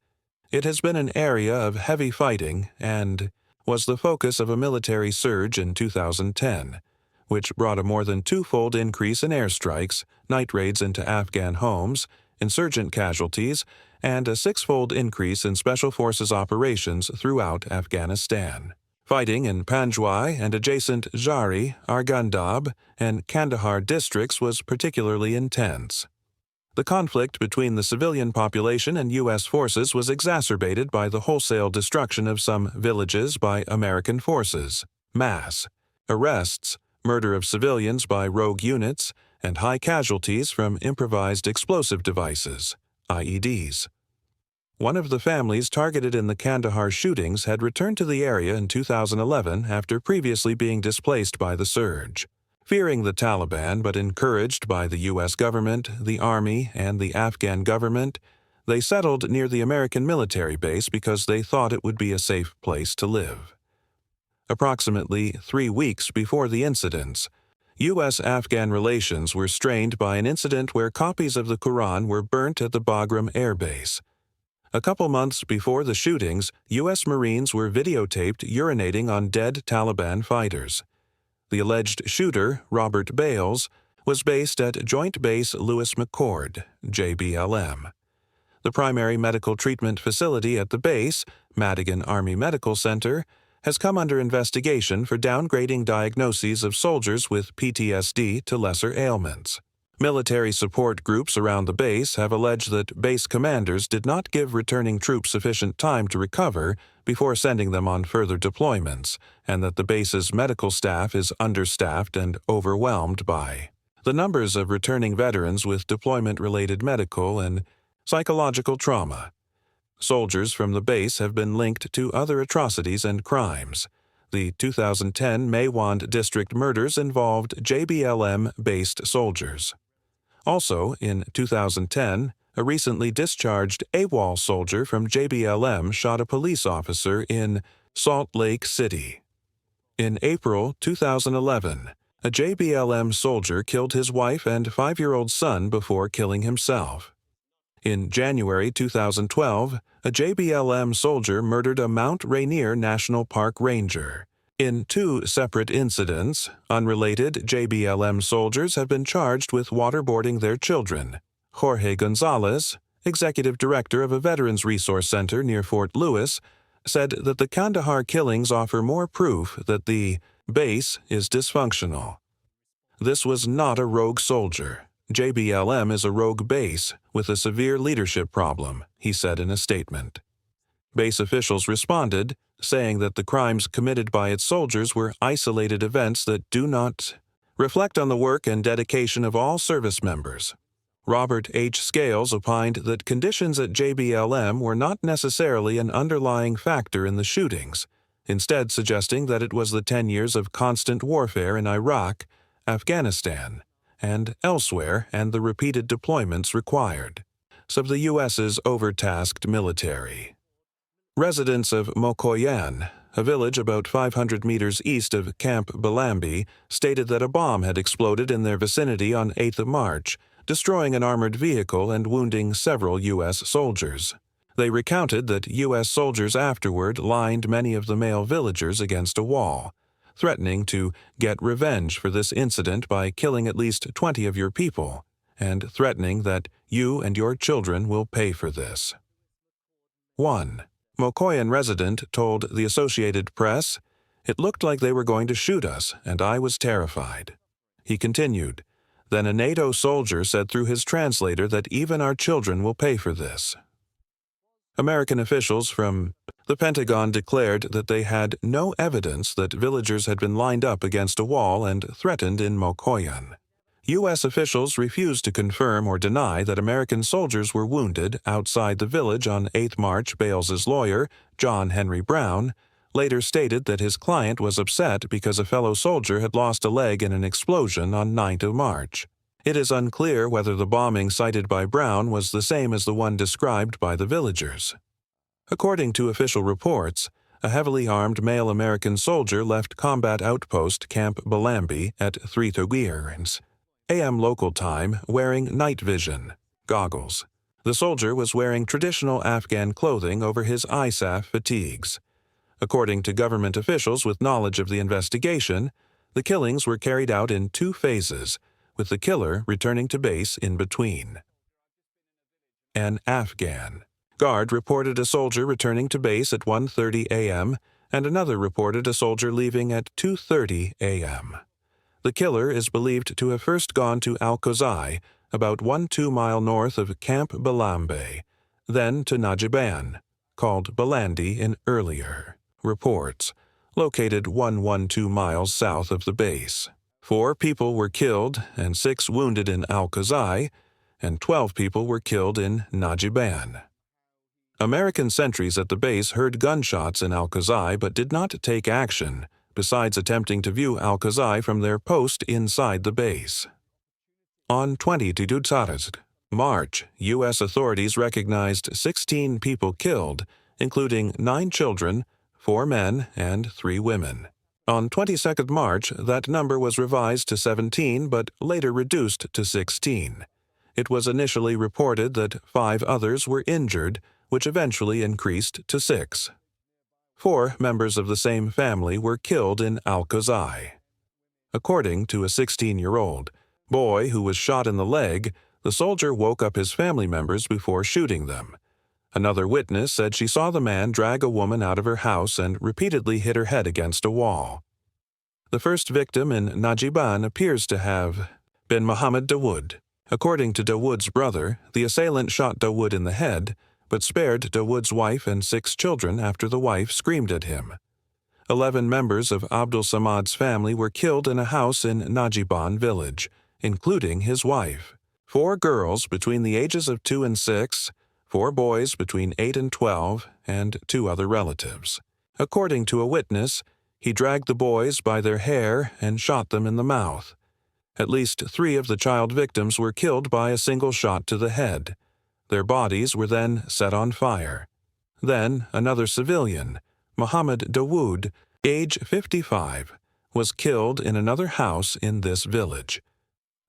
It has been an area of heavy fighting and was the focus of a military surge in 2010, which brought a more than twofold increase in airstrikes, night raids into Afghan homes, insurgent casualties, and a six-fold increase in Special Forces operations throughout Afghanistan. Fighting in Panjwai and adjacent Jari, Arghandab, and Kandahar districts was particularly intense. The conflict between the civilian population and U.S. forces was exacerbated by the wholesale destruction of some villages by American forces, mass arrests, murder of civilians by rogue units, and high casualties from improvised explosive devices, IEDs. One of the families targeted in the Kandahar shootings had returned to the area in 2011 after previously being displaced by the surge. Fearing the Taliban but encouraged by the U.S. government, the Army, and the Afghan government, they settled near the American military base because they thought it would be a safe place to live. Approximately 3 weeks before the incidents, U.S.-Afghan relations were strained by an incident where copies of the Quran were burnt at the Bagram Air Base. A couple months before the shootings, U.S. Marines were videotaped urinating on dead Taliban fighters. The alleged shooter, Robert Bales, was based at Joint Base Lewis McChord, JBLM. The primary medical treatment facility at the base, Madigan Army Medical Center, has come under investigation for downgrading diagnoses of soldiers with PTSD to lesser ailments. Military support groups around the base have alleged that base commanders did not give returning troops sufficient time to recover before sending them on further deployments, and that the base's medical staff is understaffed and overwhelmed by the numbers of returning veterans with deployment-related medical and psychological trauma. Soldiers from the base have been linked to other atrocities and crimes. The 2010 Maywand district murders involved JBLM-based soldiers. Also, in 2010, a recently discharged AWOL soldier from JBLM shot a police officer in Salt Lake City. In April 2011, a JBLM soldier killed his wife and 5-year-old son before killing himself. In January 2012, a JBLM soldier murdered a Mount Rainier National Park ranger. In 2 separate incidents, unrelated JBLM soldiers have been charged with waterboarding their children. Jorge Gonzalez, executive director of a Veterans Resource Center near Fort Lewis, said that the Kandahar killings offer more proof that the base is dysfunctional. This was not a rogue soldier. JBLM is a rogue base with a severe leadership problem, he said in a statement. Base officials responded, saying that the crimes committed by its soldiers were isolated events that do not reflect on the work and dedication of all service members. Robert H. Scales opined that conditions at JBLM were not necessarily an underlying factor in the shootings, instead suggesting that it was the 10 years of constant warfare in Iraq, Afghanistan, and elsewhere and the repeated deployments required of the U.S.'s overtasked military. Residents of Mokoyan, a village about 500 meters east of Camp Balambi, stated that a bomb had exploded in their vicinity on 8th of March, destroying an armored vehicle and wounding several U.S. soldiers. They recounted that U.S. soldiers afterward lined many of the male villagers against a wall, threatening to get revenge for this incident by killing at least 20 of your people, and threatening that you and your children will pay for this. 1. Mokoyan resident told the Associated Press, "It looked like they were going to shoot us, and I was terrified." He continued, "Then a NATO soldier said through his translator that even our children will pay for this." American officials from the Pentagon declared that they had no evidence that villagers had been lined up against a wall and threatened in Mokoyan. U.S. officials refused to confirm or deny that American soldiers were wounded outside the village on 8 March. Bales's lawyer, John Henry Brown, later stated that his client was upset because a fellow soldier had lost a leg in an explosion on 9th of March. It is unclear whether the bombing cited by Brown was the same as the one described by the villagers. According to official reports, a heavily armed male American soldier left combat outpost Camp Balambi at 3:00 a.m. local time wearing night vision goggles. The soldier was wearing traditional Afghan clothing over his ISAF fatigues. According to government officials with knowledge of the investigation, the killings were carried out in 2 phases, with the killer returning to base in between. An Afghan guard reported a soldier returning to base at 1:30 a.m., and another reported a soldier leaving at 2:30 a.m. The killer is believed to have first gone to Al-Khuzai, about 1-2 mile north of Camp Balambe, then to Najiban, called Balandi in earlier reports, located 1-2 miles south of the base. 4 people were killed and 6 wounded in Al-Khuzai, and 12 people were killed in Najiban. American sentries at the base heard gunshots in Al-Khuzai but did not take action, besides attempting to view Al-Khuzai from their post inside the base. On 22 March, U.S. authorities recognized 16 people killed, including 9 children, 4 men, and 3 women. On 22 March, that number was revised to 17 but later reduced to 16. It was initially reported that 5 others were injured, which eventually increased to 6. 4 members of the same family were killed in Al-Khuzai. According to a 16-year-old boy who was shot in the leg, the soldier woke up his family members before shooting them. Another witness said she saw the man drag a woman out of her house and repeatedly hit her head against a wall. The first victim in Najiban appears to have been Muhammad Dawood. According to Dawood's brother, the assailant shot Dawood in the head, but spared Dawood's wife and 6 children after the wife screamed at him. 11 members of Abdul Samad's family were killed in a house in Najiban village, including his wife. 4 girls between the ages of 2 and 6, 4 boys between 8 and 12, and 2 other relatives. According to a witness, he dragged the boys by their hair and shot them in the mouth. At least 3 of the child victims were killed by a single shot to the head. Their bodies were then set on fire. Then another civilian, Muhammad Dawood, age 55, was killed in another house in this village.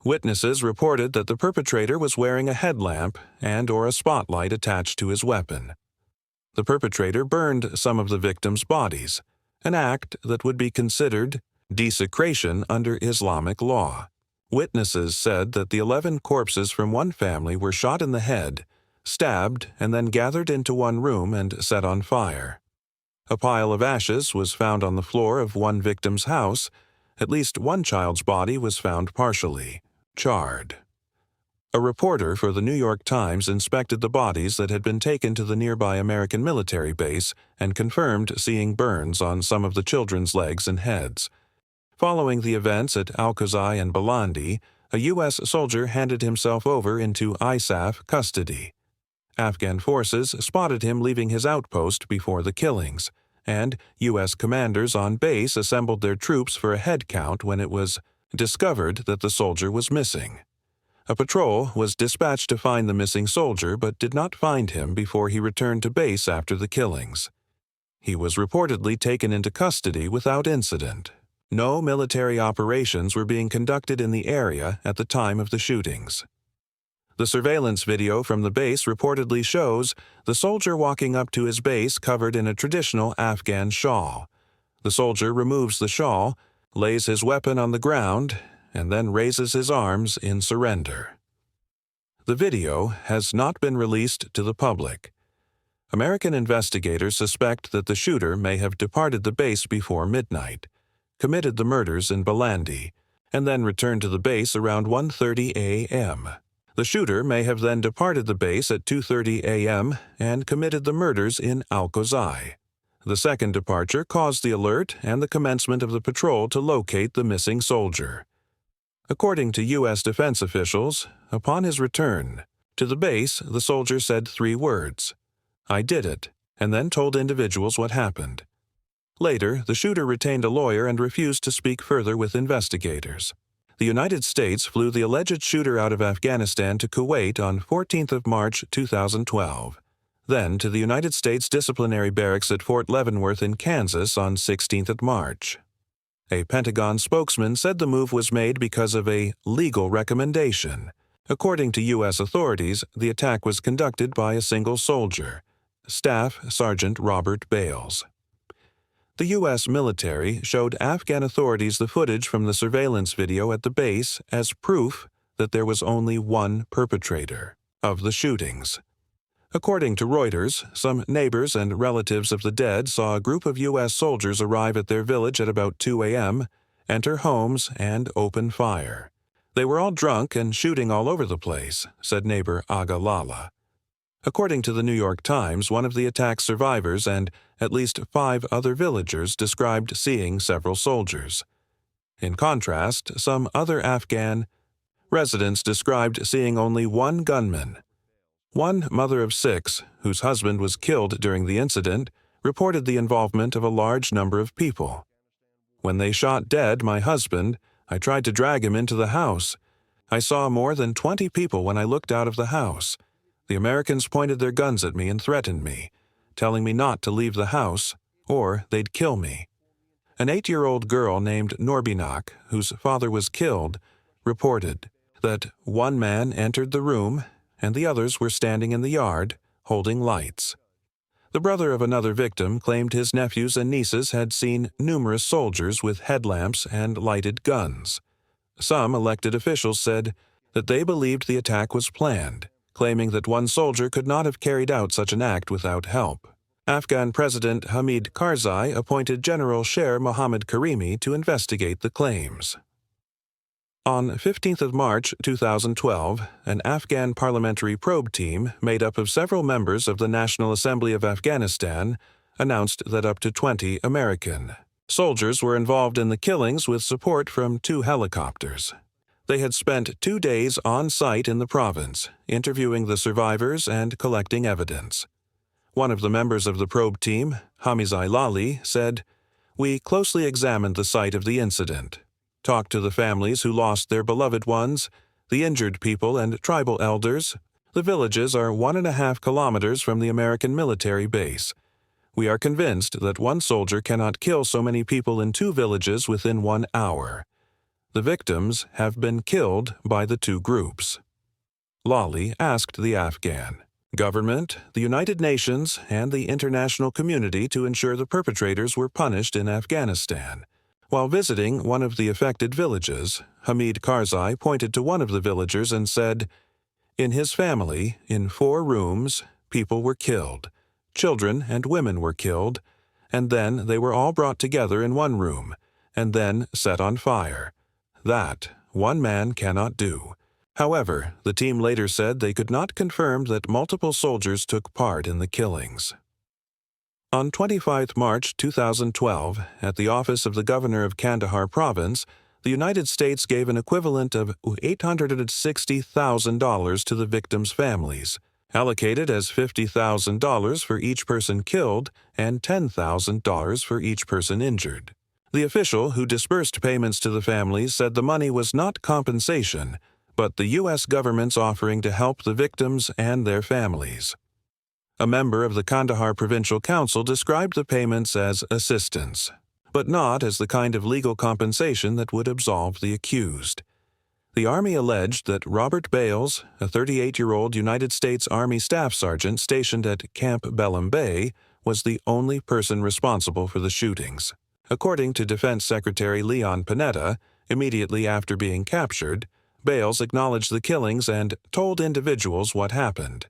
Witnesses reported that the perpetrator was wearing a headlamp and/or a spotlight attached to his weapon. The perpetrator burned some of the victims' bodies, an act that would be considered desecration under Islamic law. Witnesses said that the 11 corpses from one family were shot in the head, stabbed, and then gathered into one room and set on fire. A pile of ashes was found on the floor of one victim's house. At least one child's body was found partially charred. A reporter for the New York Times inspected the bodies that had been taken to the nearby American military base and confirmed seeing burns on some of the children's legs and heads. Following the events at Al-Khuzai and Balandi, a U.S. soldier handed himself over into ISAF custody. Afghan forces spotted him leaving his outpost before the killings, and U.S. commanders on base assembled their troops for a head count when it was discovered that the soldier was missing. A patrol was dispatched to find the missing soldier but did not find him before he returned to base after the killings. He was reportedly taken into custody without incident. No military operations were being conducted in the area at the time of the shootings. The surveillance video from the base reportedly shows the soldier walking up to his base covered in a traditional Afghan shawl. The soldier removes the shawl, lays his weapon on the ground, and then raises his arms in surrender. The video has not been released to the public. American investigators suspect that the shooter may have departed the base before midnight, committed the murders in Balandi, and then returned to the base around 1:30 a.m. The shooter may have then departed the base at 2:30 a.m. and committed the murders in Al-Quzai. The second departure caused the alert and the commencement of the patrol to locate the missing soldier. According to U.S. defense officials, upon his return to the base, the soldier said 3 words, "I did it," and then told individuals what happened. Later, the shooter retained a lawyer and refused to speak further with investigators. The United States flew the alleged shooter out of Afghanistan to Kuwait on 14th of March 2012, then to the United States Disciplinary Barracks at Fort Leavenworth in Kansas on 16th of March. A Pentagon spokesman said the move was made because of a legal recommendation. According to U.S. authorities, the attack was conducted by a single soldier, Staff Sergeant Robert Bales. The U.S. military showed Afghan authorities the footage from the surveillance video at the base as proof that there was only one perpetrator of the shootings. According to Reuters, some neighbors and relatives of the dead saw a group of U.S. soldiers arrive at their village at about 2 a.m., enter homes, and open fire. "They were all drunk and shooting all over the place," said neighbor Aga Lala. According to the New York Times, one of the attack's survivors and at least 5 other villagers described seeing several soldiers. In contrast, some other Afghan residents described seeing only one gunman. One mother of 6, whose husband was killed during the incident, reported the involvement of a large number of people. "When they shot dead my husband, I tried to drag him into the house. I saw more than 20 people when I looked out of the house. The Americans pointed their guns at me and threatened me, telling me not to leave the house, or they'd kill me." An 8-year-old girl named Norbinak, whose father was killed, reported that one man entered the room and the others were standing in the yard, holding lights. The brother of another victim claimed his nephews and nieces had seen numerous soldiers with headlamps and lighted guns. Some elected officials said that they believed the attack was planned, claiming that one soldier could not have carried out such an act without help. Afghan President Hamid Karzai appointed General Sher Mohammad Karimi to investigate the claims. On 15th of March 2012, an Afghan parliamentary probe team made up of several members of the National Assembly of Afghanistan announced that up to 20 American soldiers were involved in the killings with support from 2 helicopters. They had spent 2 days on site in the province, interviewing the survivors and collecting evidence. One of the members of the probe team, Hamizai Lali, said, "We closely examined the site of the incident, talked to the families who lost their beloved ones, the injured people and tribal elders. The villages are 1.5 kilometers from the American military base. We are convinced that one soldier cannot kill so many people in 2 villages within 1 hour. The victims have been killed by the 2 groups." Lali asked the Afghan government, the United Nations, and the international community to ensure the perpetrators were punished in Afghanistan. While visiting one of the affected villages, Hamid Karzai pointed to one of the villagers and said, "In his family, in 4 rooms, people were killed. Children and women were killed, and then they were all brought together in one room, and then set on fire. That one man cannot do." However, the team later said they could not confirm that multiple soldiers took part in the killings. On 25 March 2012, at the office of the governor of Kandahar province, the United States gave an equivalent of $860,000 to the victims' families, allocated as $50,000 for each person killed and $10,000 for each person injured. The official who disbursed payments to the families said the money was not compensation, but the U.S. government's offering to help the victims and their families. A member of the Kandahar Provincial Council described the payments as assistance, but not as the kind of legal compensation that would absolve the accused. The Army alleged that Robert Bales, a 38-year-old United States Army Staff Sergeant stationed at Camp Belém Bay, was the only person responsible for the shootings. According to Defense Secretary Leon Panetta, immediately after being captured, Bales acknowledged the killings and told individuals what happened.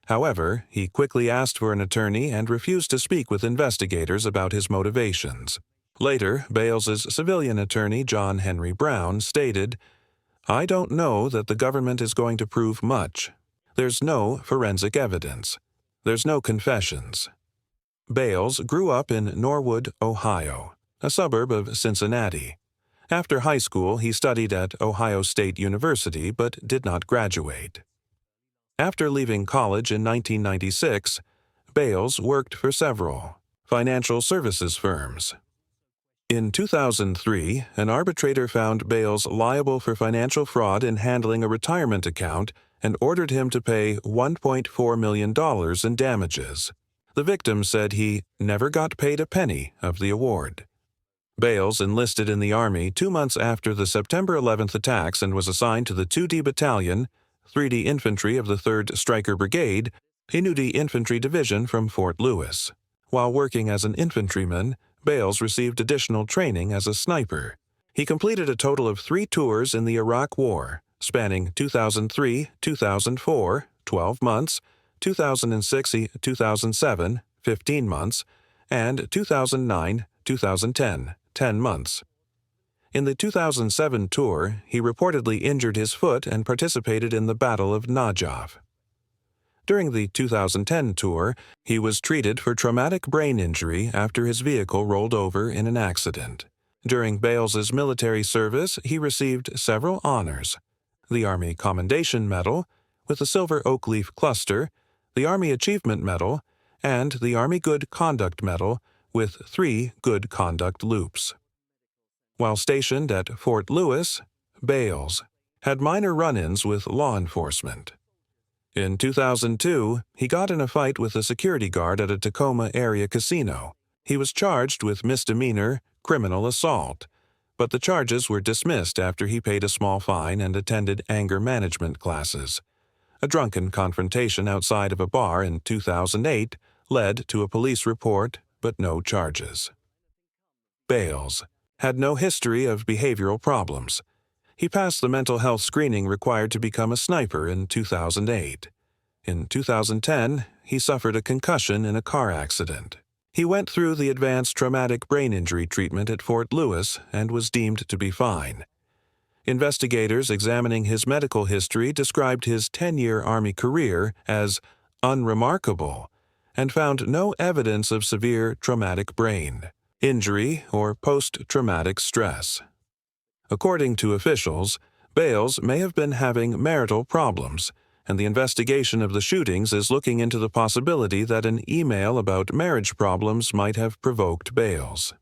However, he quickly asked for an attorney and refused to speak with investigators about his motivations. Later, Bales's civilian attorney, John Henry Brown, stated, "I don't know that the government is going to prove much. There's no forensic evidence. There's no confessions." Bales grew up in Norwood, Ohio, a suburb of Cincinnati. After high school, he studied at Ohio State University but did not graduate. After leaving college in 1996, Bales worked for several financial services firms. In 2003, an arbitrator found Bales liable for financial fraud in handling a retirement account and ordered him to pay $1.4 million in damages. The victim said he never got paid a penny of the award. Bales enlisted in the Army 2 months after the September 11th attacks and was assigned to the 2D Battalion, 3D Infantry of the 3rd Stryker Brigade, a Nudie Infantry Division from Fort Lewis. While working as an infantryman, Bales received additional training as a sniper. He completed a total of 3 tours in the Iraq War, spanning 2003-2004, 12 months, 2006-2007, 15 months, and 2009-2010, 10 months. In the 2007 tour, he reportedly injured his foot and participated in the Battle of Najaf. During the 2010 tour, he was treated for traumatic brain injury after his vehicle rolled over in an accident. During Bales's military service, he received several honors: the Army Commendation Medal, with a silver oak leaf cluster, the Army Achievement Medal, and the Army Good Conduct Medal, with 3 Good Conduct loops. While stationed at Fort Lewis, Bales had minor run-ins with law enforcement. In 2002, he got in a fight with a security guard at a Tacoma area casino. He was charged with misdemeanor criminal assault, but the charges were dismissed after he paid a small fine and attended anger management classes. A drunken confrontation outside of a bar in 2008 led to a police report, but no charges. Bales had no history of behavioral problems. He passed the mental health screening required to become a sniper in 2008. In 2010, he suffered a concussion in a car accident. He went through the advanced traumatic brain injury treatment at Fort Lewis and was deemed to be fine. Investigators examining his medical history described his 10-year Army career as unremarkable and found no evidence of severe traumatic brain injury or post-traumatic stress. According to officials, Bales may have been having marital problems, and the investigation of the shootings is looking into the possibility that an email about marriage problems might have provoked Bales.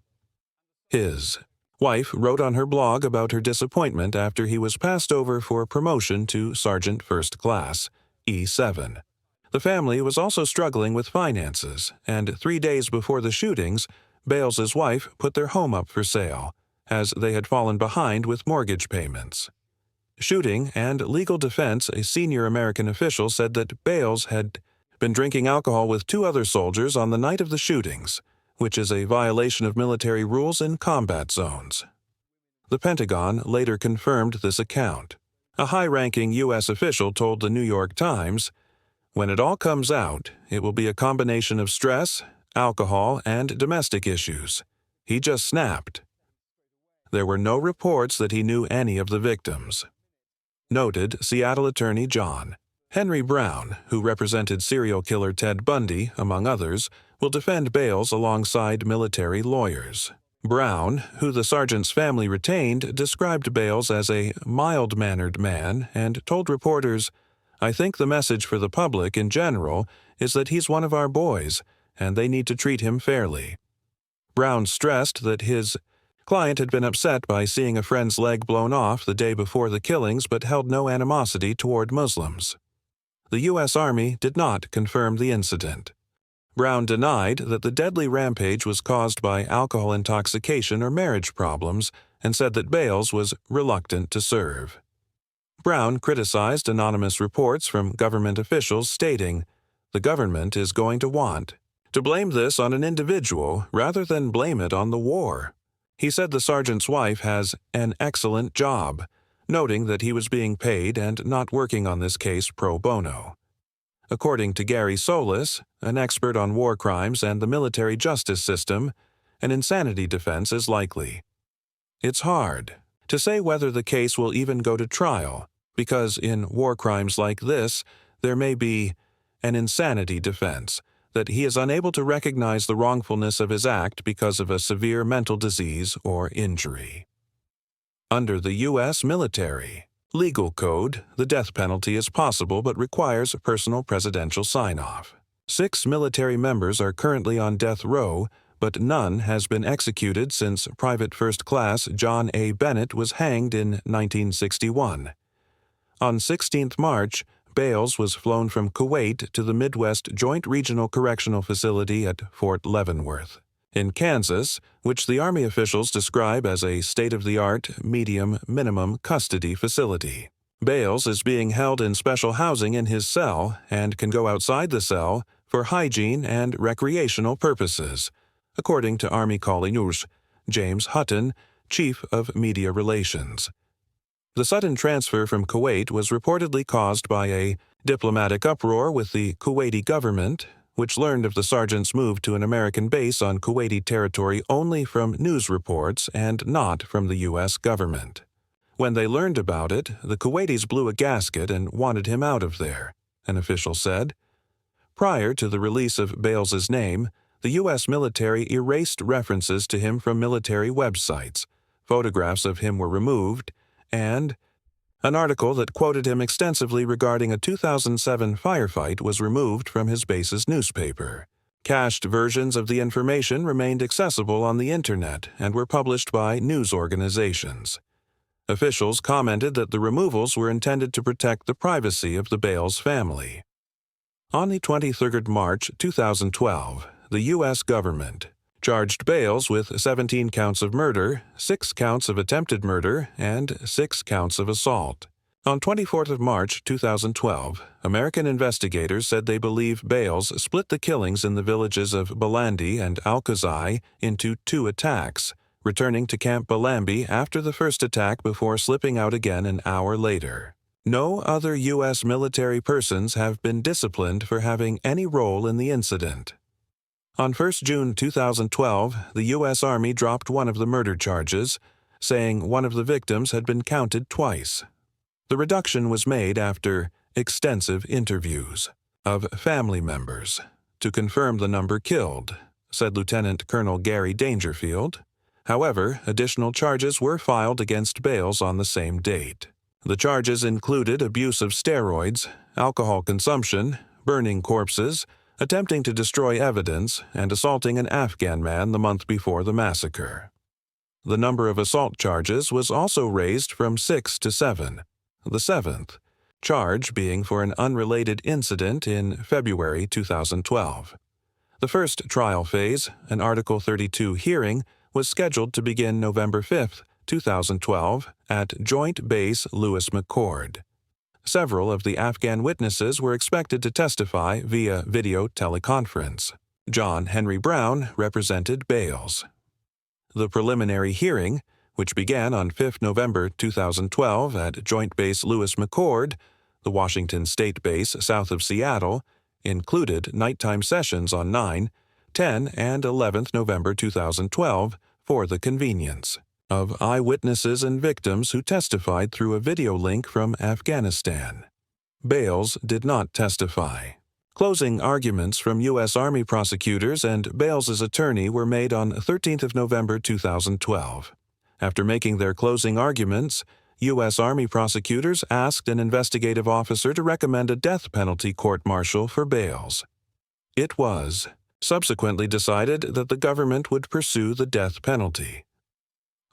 His wife wrote on her blog about her disappointment after he was passed over for promotion to Sergeant First Class, E7. The family was also struggling with finances, and 3 days before the shootings, Bales's wife put their home up for sale, as they had fallen behind with mortgage payments. Shooting and legal defense, a senior American official said that Bales had been drinking alcohol with 2 other soldiers on the night of the shootings, which is a violation of military rules in combat zones. The Pentagon later confirmed this account. A high-ranking U.S. official told the New York Times, "When it all comes out, it will be a combination of stress, alcohol, and domestic issues. He just snapped." There were no reports that he knew any of the victims. Noted Seattle attorney John Henry Brown, who represented serial killer Ted Bundy, among others, will defend Bales alongside military lawyers. Brown, who the sergeant's family retained, described Bales as a mild-mannered man and told reporters, "I think the message for the public in general is that he's one of our boys, and they need to treat him fairly." Brown stressed that his client had been upset by seeing a friend's leg blown off the day before the killings but held no animosity toward Muslims. the U.S. Army did not confirm the incident. Brown denied that the deadly rampage was caused by alcohol intoxication or marriage problems and said that Bales was reluctant to serve. Brown criticized anonymous reports from government officials stating, "The government is going to want to blame this on an individual rather than blame it on the war." He said the sergeant's wife has an excellent job, noting that he was being paid and not working on this case pro bono. According to Gary Solis, an expert on war crimes and the military justice system, an insanity defense is likely. It's hard to say whether the case will even go to trial, because in war crimes like this, there may be an insanity defense, that he is unable to recognize the wrongfulness of his act because of a severe mental disease or injury. Under the U.S. military legal code, the death penalty is possible but requires personal presidential sign-off. 6 military members are currently on death row, but none has been executed since Private First Class John A. Bennett was hanged in 1961. On 16 March, Bales was flown from Kuwait to the Midwest Joint Regional Correctional Facility at Fort Leavenworth in Kansas, which the Army officials describe as a state-of-the-art, medium-minimum custody facility. Bales is being held in special housing in his cell and can go outside the cell for hygiene and recreational purposes, according to Army Colonel News James Hutton, Chief of Media Relations. The sudden transfer from Kuwait was reportedly caused by a diplomatic uproar with the Kuwaiti government, which learned of the sergeant's move to an American base on Kuwaiti territory only from news reports and not from the U.S. government. When they learned about it, the Kuwaitis blew a gasket and wanted him out of there, an official said. Prior to the release of Bales's name, the U.S. military erased references to him from military websites, photographs of him were removed, and an article that quoted him extensively regarding a 2007 firefight was removed from his base's newspaper. Cached versions of the information remained accessible on the Internet and were published by news organizations. Officials commented that the removals were intended to protect the privacy of the Bales family. On the 23rd March 2012, the U.S. government charged Bales with 17 counts of murder, 6 counts of attempted murder, and 6 counts of assault. On 24th March 2012, American investigators said they believe Bales split the killings in the villages of Balandi and Al-Khuzai into 2 attacks, returning to Camp Balambi after the first attack before slipping out again an hour later. No other U.S. military persons have been disciplined for having any role in the incident. On 1 June 2012, the U.S. Army dropped one of the murder charges, saying one of the victims had been counted twice. The reduction was made after extensive interviews of family members to confirm the number killed, said Lieutenant Colonel Gary Dangerfield. However, additional charges were filed against Bales on the same date. The charges included abuse of steroids, alcohol consumption, burning corpses, attempting to destroy evidence, and assaulting an Afghan man the month before the massacre. The number of assault charges was also raised from 6 to 7, the 7th charge being for an unrelated incident in February 2012. The first trial phase, an Article 32 hearing, was scheduled to begin November 5, 2012, at Joint Base Lewis McChord. Several of the Afghan witnesses were expected to testify via video teleconference. John Henry Brown represented Bales. The preliminary hearing, which began on 5 November 2012 at Joint Base Lewis McChord, the Washington State Base south of Seattle, included nighttime sessions on 9, 10, and 11 November 2012 for the convenience of eyewitnesses and victims who testified through a video link from Afghanistan. Bales did not testify. Closing arguments from U.S. Army prosecutors and Bales's attorney were made on 13 November 2012. After making their closing arguments, U.S. Army prosecutors asked an investigative officer to recommend a death penalty court-martial for Bales. It was subsequently decided that the government would pursue the death penalty.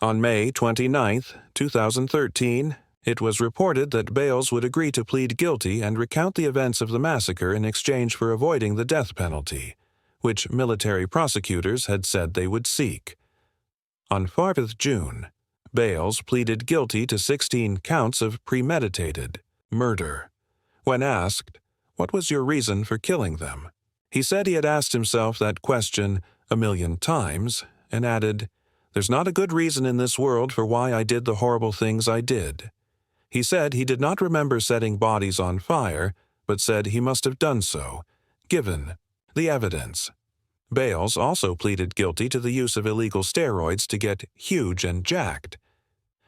On May 29, 2013, It was reported that Bales would agree to plead guilty and recount the events of the massacre in exchange for avoiding the death penalty, which military prosecutors had said they would seek. On 4th June, Bales pleaded guilty to 16 counts of premeditated murder. When asked, "What was your reason for killing them?" he said he had asked himself that question 1,000,000 times and added, "There's not a good reason in this world for why I did the horrible things I did." He said he did not remember setting bodies on fire, but said he must have done so, given the evidence. Bales also pleaded guilty to the use of illegal steroids to get huge and jacked.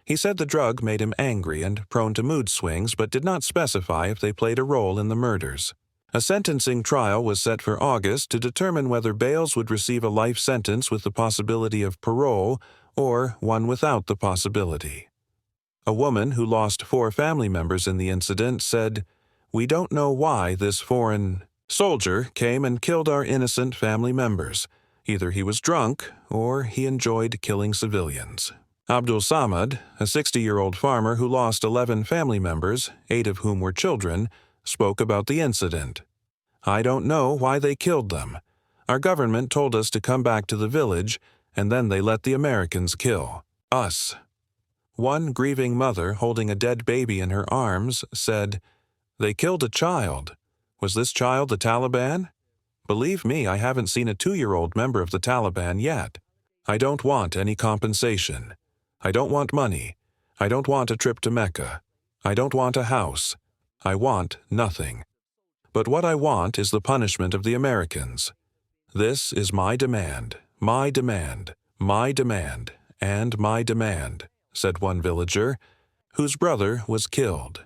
He said the drug made him angry and prone to mood swings, but did not specify if they played a role in the murders. A sentencing trial was set for August to determine whether Bales would receive a life sentence with the possibility of parole or one without the possibility. A woman who lost 4 family members in the incident said, "We don't know why this foreign soldier came and killed our innocent family members. Either he was drunk or he enjoyed killing civilians." Abdul Samad, a 60-year-old farmer who lost 11 family members, 8 of whom were children, spoke about the incident. "I don't know why they killed them. Our government told us to come back to the village, and then they let the Americans kill us." One grieving mother holding a dead baby in her arms said, "They killed a child. Was this child the Taliban? Believe me, I haven't seen a 2-year-old member of the Taliban yet. I don't want any compensation. I don't want money. I don't want a trip to Mecca. I don't want a house. I want nothing. But what I want is the punishment of the Americans. This is my demand, my demand, my demand, and my demand," said one villager, whose brother was killed.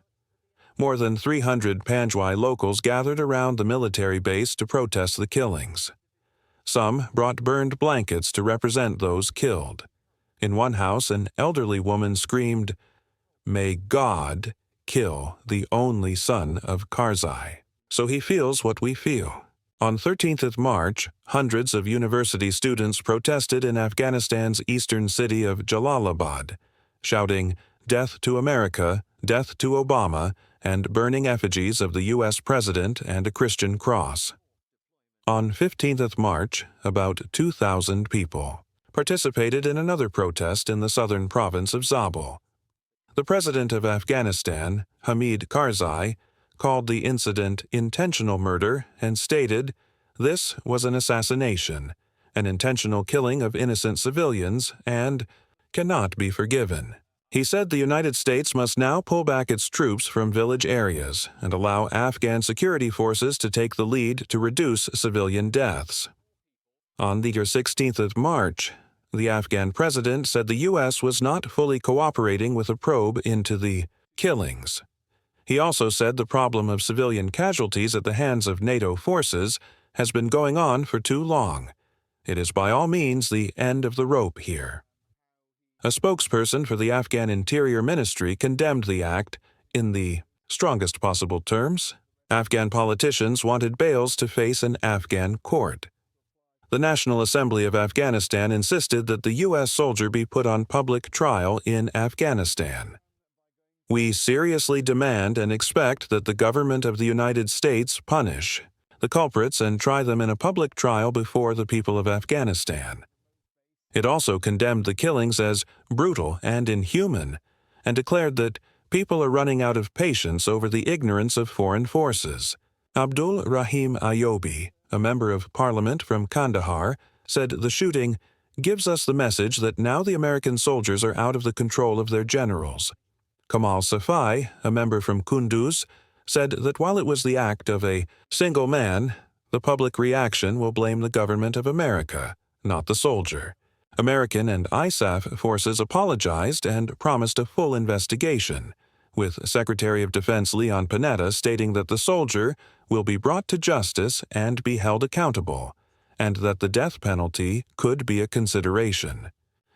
More than 300 Panjwai locals gathered around the military base to protest the killings. Some brought burned blankets to represent those killed. In one house, an elderly woman screamed, "May God kill the only son of Karzai, so he feels what we feel." On 13th March, hundreds of university students protested in Afghanistan's eastern city of Jalalabad, shouting, "Death to America, death to Obama," and burning effigies of the U.S. President and a Christian cross. On 15th March, about 2,000 people participated in another protest in the southern province of Zabul. The president of Afghanistan, Hamid Karzai, called the incident intentional murder and stated, "This was an assassination, an intentional killing of innocent civilians, and cannot be forgiven." He said the United States must now pull back its troops from village areas and allow Afghan security forces to take the lead to reduce civilian deaths. On the 16th of March, the Afghan president said the U.S. was not fully cooperating with a probe into the killings. He also said the problem of civilian casualties at the hands of NATO forces has been going on for too long. It is by all means the end of the rope here. A spokesperson for the Afghan Interior Ministry condemned the act in the strongest possible terms. Afghan politicians wanted Bales to face an Afghan court. The National Assembly of Afghanistan insisted that the U.S. soldier be put on public trial in Afghanistan. "We seriously demand and expect that the government of the United States punish the culprits and try them in a public trial before the people of Afghanistan." It also condemned the killings as brutal and inhuman, and declared that people are running out of patience over the ignorance of foreign forces. Abdul Rahim Ayobi, a member of parliament from Kandahar, said the shooting gives us the message that now the American soldiers are out of the control of their generals. Kamal Safai, a member from Kunduz, said that while it was the act of a single man, the public reaction will blame the government of America, not the soldier. American and ISAF forces apologized and promised a full investigation, with Secretary of Defense Leon Panetta stating that the soldier will be brought to justice and be held accountable, and that the death penalty could be a consideration.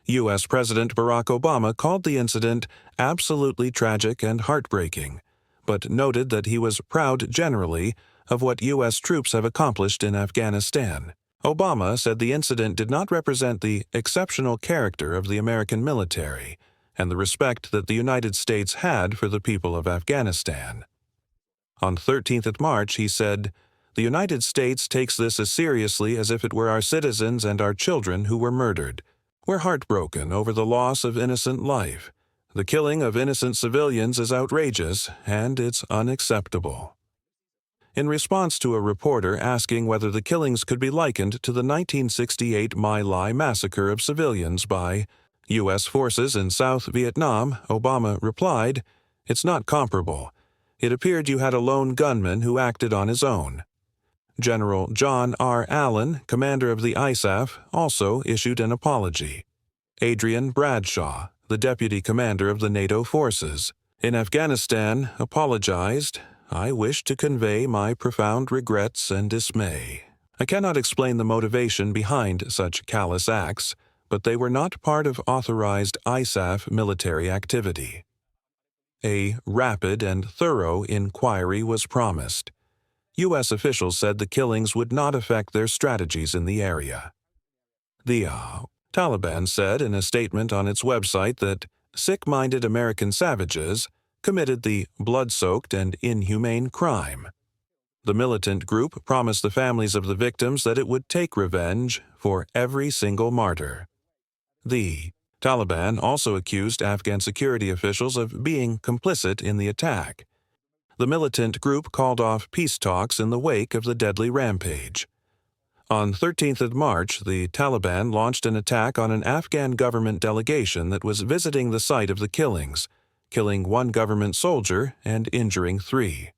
U.S. President Barack Obama called the incident absolutely tragic and heartbreaking, but noted that he was proud generally of what U.S. troops have accomplished in Afghanistan. Obama said the incident did not represent the exceptional character of the American military, and the respect that the United States had for the people of Afghanistan. On 13th March, he said, "The United States takes this as seriously as if it were our citizens and our children who were murdered. We're heartbroken over the loss of innocent life. The killing of innocent civilians is outrageous, and it's unacceptable." In response to a reporter asking whether the killings could be likened to the 1968 My Lai massacre of civilians by U.S. forces in South Vietnam, Obama replied, "It's not comparable. It appeared you had a lone gunman who acted on his own." General John R. Allen, commander of the ISAF, also issued an apology. Adrian Bradshaw, the deputy commander of the NATO forces in Afghanistan, apologized, "I wish to convey my profound regrets and dismay. I cannot explain the motivation behind such callous acts, but they were not part of authorized ISAF military activity." A rapid and thorough inquiry was promised. U.S. officials said the killings would not affect their strategies in the area. The Taliban said in a statement on its website that sick-minded American savages committed the blood-soaked and inhumane crime. The militant group promised the families of the victims that it would take revenge for every single martyr. The Taliban also accused Afghan security officials of being complicit in the attack. The militant group called off peace talks in the wake of the deadly rampage. On 13th March, the Taliban launched an attack on an Afghan government delegation that was visiting the site of the killings, killing one government soldier and injuring 3.